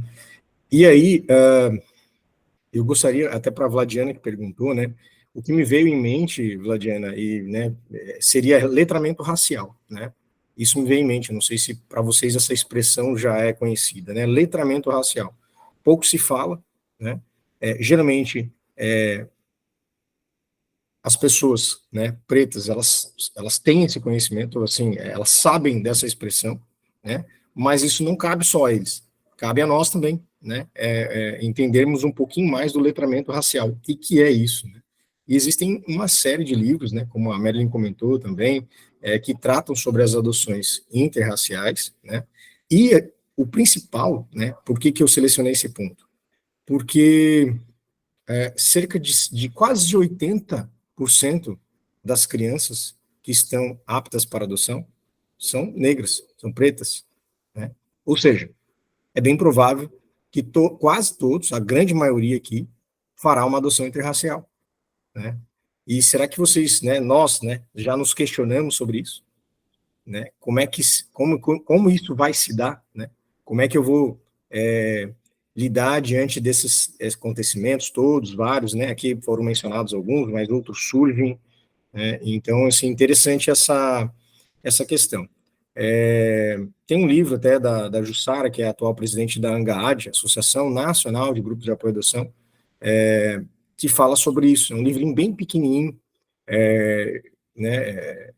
E aí, eu gostaria, até para a Vladiana que perguntou, né, o que me veio em mente, Vladiana, né, seria letramento racial, né? Isso me veio em mente, não sei se para vocês essa expressão já é conhecida, né? Letramento racial. Pouco se fala, né? Geralmente, as pessoas, né, pretas, elas têm esse conhecimento, assim, elas sabem dessa expressão, né, mas isso não cabe só a eles, cabe a nós também, né, entendermos um pouquinho mais do letramento racial, o que é isso, né? E existem uma série de livros, né, como a Marilyn comentou também, que tratam sobre as adoções interraciais, né, e o principal, né, por que eu selecionei esse ponto? Porque cerca de quase 80% das crianças que estão aptas para adoção são negras, são pretas, né? Ou seja, é bem provável que quase todos, a grande maioria aqui, fará uma adoção interracial, né? E será que vocês, né, nós, né, já nos questionamos sobre isso, né? Como isso vai se dar, né? Como é que eu vou lidar diante desses acontecimentos todos, vários, né? Aqui foram mencionados alguns, mas outros surgem, né? Então, assim, interessante essa questão. Tem um livro até da Jussara, que é a atual presidente da ANGAAD, Associação Nacional de Grupos de Apoio à Adoção, que fala sobre isso. É um livrinho bem pequenininho, né?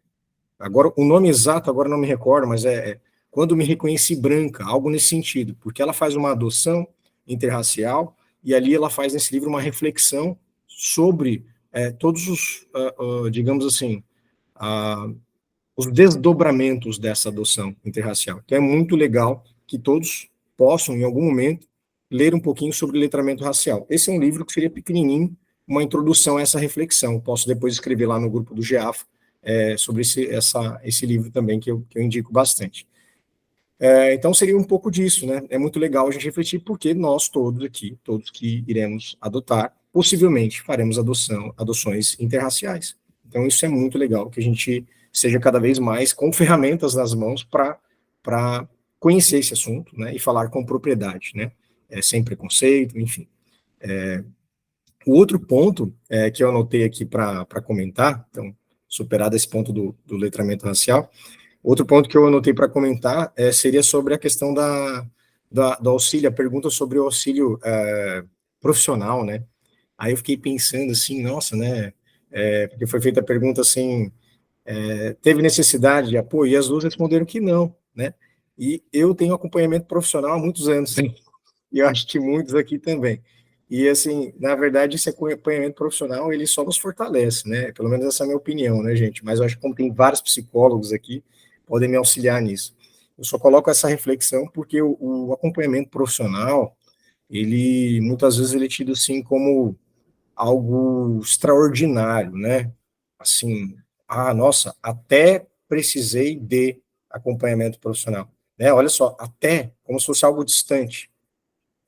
Agora, o nome exato agora não me recordo, mas Quando Me Reconheci Branca, algo nesse sentido, porque ela faz uma adoção interracial, e ali ela faz nesse livro uma reflexão sobre todos os, digamos assim, os desdobramentos dessa adoção interracial. Então é muito legal que todos possam, em algum momento, ler um pouquinho sobre letramento racial. Esse é um livro que seria pequenininho, uma introdução a essa reflexão. Posso depois escrever lá no grupo do GEAFA sobre esse livro também, que eu indico bastante. Então seria um pouco disso, né? É muito legal a gente refletir, porque nós todos aqui, todos que iremos adotar, possivelmente faremos adoções interraciais. Então isso é muito legal, que a gente seja cada vez mais com ferramentas nas mãos para conhecer esse assunto, né? E falar com propriedade, né? Sem preconceito, enfim. O outro ponto que eu anotei aqui para comentar, então, superado esse ponto do letramento racial, outro ponto que eu anotei para comentar seria sobre a questão do auxílio, a pergunta sobre o auxílio profissional, né? Aí eu fiquei pensando assim, nossa, né? Porque foi feita a pergunta assim, teve necessidade de apoio? E as duas responderam que não, né? E eu tenho acompanhamento profissional há muitos anos, e eu acho que muitos aqui também. E, assim, na verdade, esse acompanhamento profissional, ele só nos fortalece, né? Pelo menos essa é a minha opinião, né, gente? Mas eu acho que como tem vários psicólogos aqui, podem me auxiliar nisso. Eu só coloco essa reflexão porque o acompanhamento profissional, ele, muitas vezes, ele é tido, assim, como algo extraordinário, né? Assim, nossa, até precisei de acompanhamento profissional, né? Olha só, até como se fosse algo distante.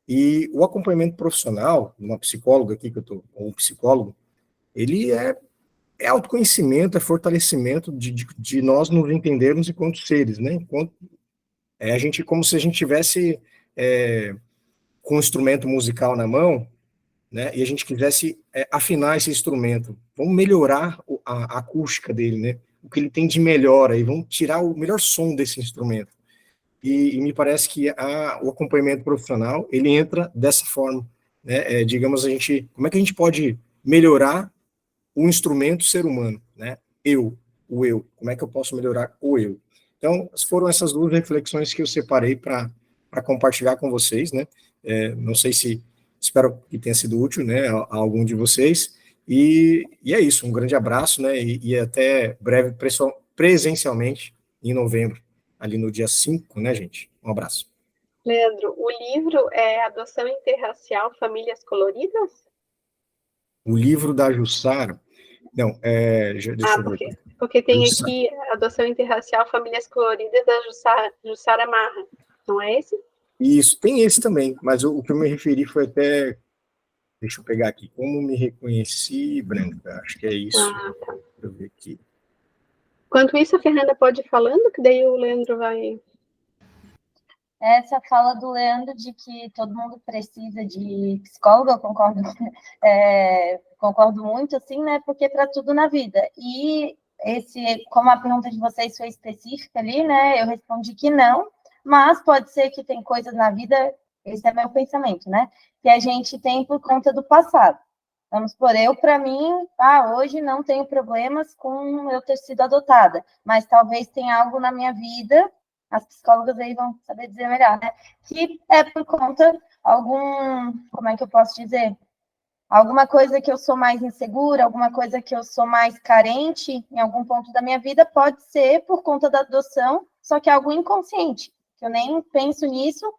E o acompanhamento profissional, uma psicóloga aqui ou um psicólogo, ele é autoconhecimento, é fortalecimento de nós nos entendermos enquanto seres, né? Enquanto, a gente, como se a gente tivesse com um instrumento musical na mão, né? E a gente quisesse afinar esse instrumento, vamos melhorar a acústica dele, né? O que ele tem de melhor aí, vamos tirar o melhor som desse instrumento. E me parece que o acompanhamento profissional, ele entra dessa forma, né? Digamos, como é que a gente pode melhorar o instrumento ser humano, né? O eu, como é que eu posso melhorar o eu? Então, foram essas duas reflexões que eu separei para compartilhar com vocês, né? Não sei se Espero que tenha sido útil, né, a algum de vocês. E é isso, um grande abraço, né, e até breve presencialmente em novembro, ali no dia 5, né, gente? Um abraço. Leandro, o livro é Adoção Interracial, Famílias Coloridas? O livro da Jussara, não, deixa eu ver aqui. Porque tem aqui Adoção Interracial, Famílias Coloridas, da Jussara Marra, não é esse? Isso, tem esse também, mas o que eu me referi foi até, deixa eu pegar aqui, como me reconheci branca, acho que é isso. Tá. Deixa eu ver aqui. Enquanto isso, a Fernanda pode ir falando, que daí o Leandro vai... Essa fala do Leandro de que todo mundo precisa de psicólogo, eu concordo, concordo muito, assim, né, porque para tudo na vida. E como a pergunta de vocês foi específica ali, né, eu respondi que não, mas pode ser que tem coisas na vida, esse é meu pensamento, né, que a gente tem por conta do passado. Vamos supor, para mim, hoje não tenho problemas com eu ter sido adotada, mas talvez tenha algo na minha vida, as psicólogas aí vão saber dizer melhor, né? Que é por conta como é que eu posso dizer? Alguma coisa que eu sou mais insegura, alguma coisa que eu sou mais carente em algum ponto da minha vida, pode ser por conta da adoção, só que é algo inconsciente, que eu nem penso nisso,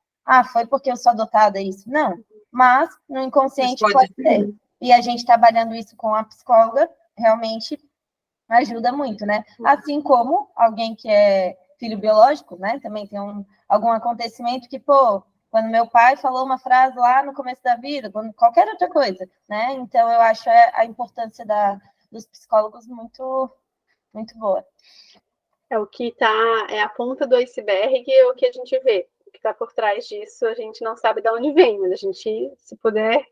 foi porque eu sou adotada, isso. Não, mas no inconsciente pode ser. E a gente trabalhando isso com a psicóloga, realmente ajuda muito, né? Assim como alguém que é filho biológico, né? Também tem algum acontecimento que, quando meu pai falou uma frase lá no começo da vida, qualquer outra coisa, né? Então, eu acho a importância dos psicólogos muito, muito boa. É o que é a ponta do iceberg, é o que a gente vê. O que está por trás disso, a gente não sabe de onde vem, mas a gente, se puder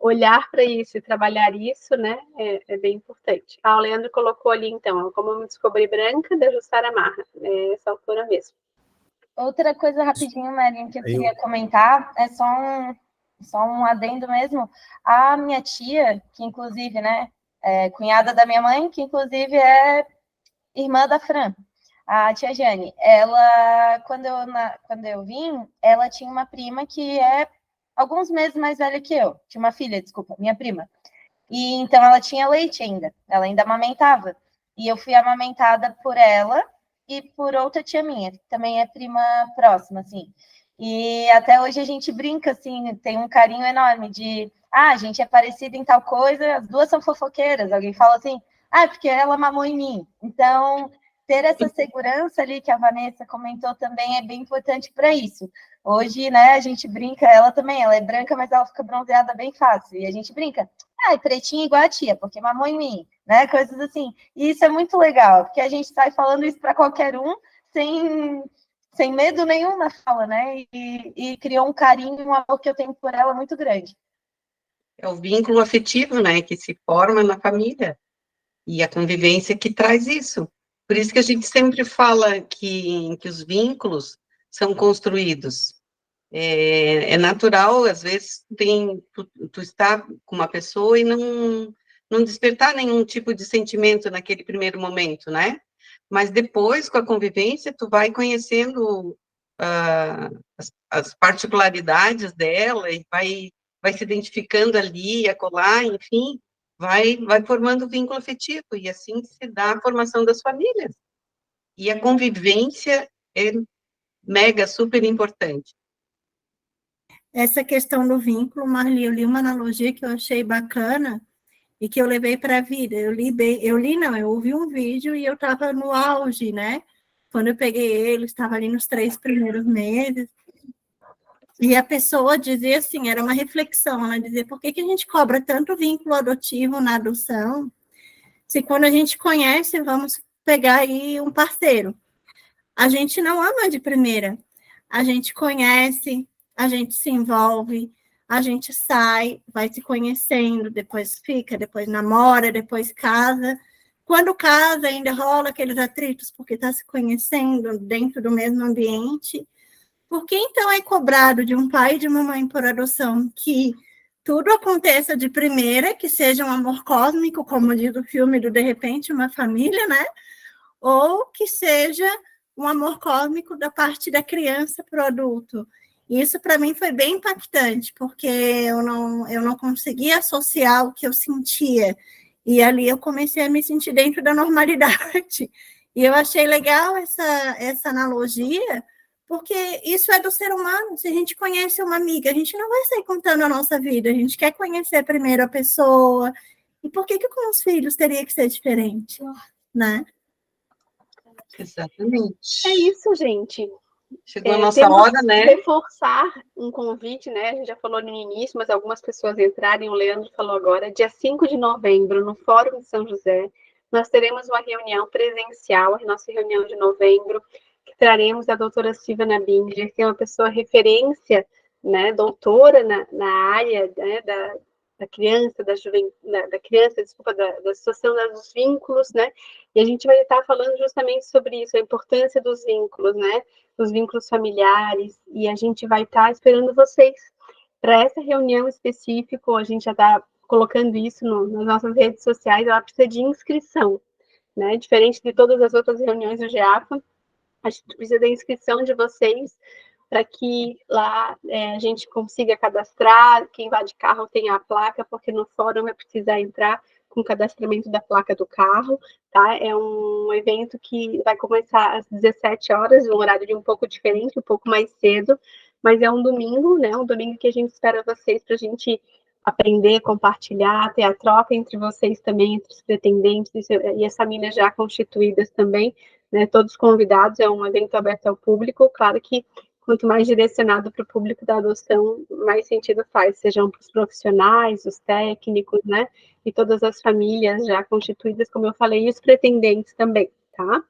olhar para isso e trabalhar isso, né, é bem importante. O Leandro colocou ali, então, Como Eu Me Descobri Branca, da Jussara Marra, essa autora mesmo. Outra coisa rapidinho, Marinha, que eu queria comentar, é só um adendo mesmo. A minha tia, que inclusive, né, é cunhada da minha mãe, que inclusive é irmã da Fran, a tia Jane, ela, quando eu vim, ela tinha uma prima que é alguns meses mais velha que eu. Tinha uma filha, desculpa, minha prima. E então ela tinha leite ainda. Ela ainda amamentava. E eu fui amamentada por ela e por outra tia minha, que também é prima próxima, assim. E até hoje a gente brinca, assim, tem um carinho enorme de... a gente é parecida em tal coisa, as duas são fofoqueiras. Alguém fala assim, porque ela mamou em mim. Então, ter essa segurança ali que a Vanessa comentou também é bem importante para isso. Hoje, né, a gente brinca, ela também, ela é branca, mas ela fica bronzeada bem fácil. E a gente brinca, é pretinha igual a tia, porque mamou em mim, né? Coisas assim. E isso é muito legal, porque a gente sai falando isso para qualquer um, sem medo nenhum na fala, né? E criou um carinho e um amor que eu tenho por ela muito grande. É o vínculo afetivo, né, que se forma na família. E a convivência que traz isso. Por isso que a gente sempre fala que os vínculos são construídos. É natural, às vezes, tu estar com uma pessoa e não despertar nenhum tipo de sentimento naquele primeiro momento, né? Mas depois, com a convivência, tu vai conhecendo as particularidades dela e vai se identificando ali, acolá, enfim, vai formando vínculo afetivo, e assim se dá a formação das famílias. E a convivência é mega, super importante. Essa questão do vínculo, Marli, eu li uma analogia que eu achei bacana e que eu levei para a vida. Eu ouvi um vídeo e eu estava no auge, né? Quando eu peguei ele, estava ali nos 3 primeiros meses. E a pessoa dizia assim, era uma reflexão, ela dizia, por que a gente cobra tanto vínculo adotivo na adoção, se quando a gente conhece, vamos pegar aí um parceiro. A gente não ama de primeira, a gente conhece, a gente se envolve, a gente sai, vai se conhecendo, depois fica, depois namora, depois casa. Quando casa, ainda rola aqueles atritos, porque está se conhecendo dentro do mesmo ambiente. Por que, então, é cobrado de um pai e de uma mãe por adoção que tudo aconteça de primeira, que seja um amor cósmico, como diz o filme do De Repente, uma família, né? Ou que seja um amor cósmico da parte da criança para o adulto. E isso para mim foi bem impactante, porque eu não conseguia associar o que eu sentia. E ali eu comecei a me sentir dentro da normalidade. E eu achei legal essa analogia, porque isso é do ser humano. Se a gente conhece uma amiga, a gente não vai sair contando a nossa vida, a gente quer conhecer primeiro a pessoa. E por que com os filhos teria que ser diferente, né? Exatamente. É isso, gente. Chegou a nossa hora, né? Reforçar um convite, né? A gente já falou no início, mas algumas pessoas entraram, o Leandro falou agora, dia 5 de novembro, no Fórum de São José, nós teremos uma reunião presencial, a nossa reunião de novembro, que traremos a doutora Silvana Binger, que é uma pessoa referência, né, doutora na área, né, da criança, da situação dos vínculos, né? E a gente vai estar falando justamente sobre isso, a importância dos vínculos, né? Dos vínculos familiares, e a gente vai estar esperando vocês para essa reunião específica. A gente já está colocando isso nas nossas redes sociais, ela precisa de inscrição, né? Diferente de todas as outras reuniões do GEAFA, a gente precisa da inscrição de vocês para que lá a gente consiga cadastrar, quem vai de carro tenha a placa, porque no fórum vai precisar entrar com o cadastramento da placa do carro, tá? É um evento que vai começar às 17 horas, um horário um pouco diferente, um pouco mais cedo, mas é um domingo, né? Um domingo que a gente espera vocês para a gente aprender, compartilhar, ter a troca entre vocês também, entre os pretendentes e as famílias já constituídas também, né? Todos convidados, é um evento aberto ao público, claro que quanto mais direcionado para o público da adoção, mais sentido faz, sejam para os profissionais, os técnicos, né, e todas as famílias já constituídas, como eu falei, e os pretendentes também, tá?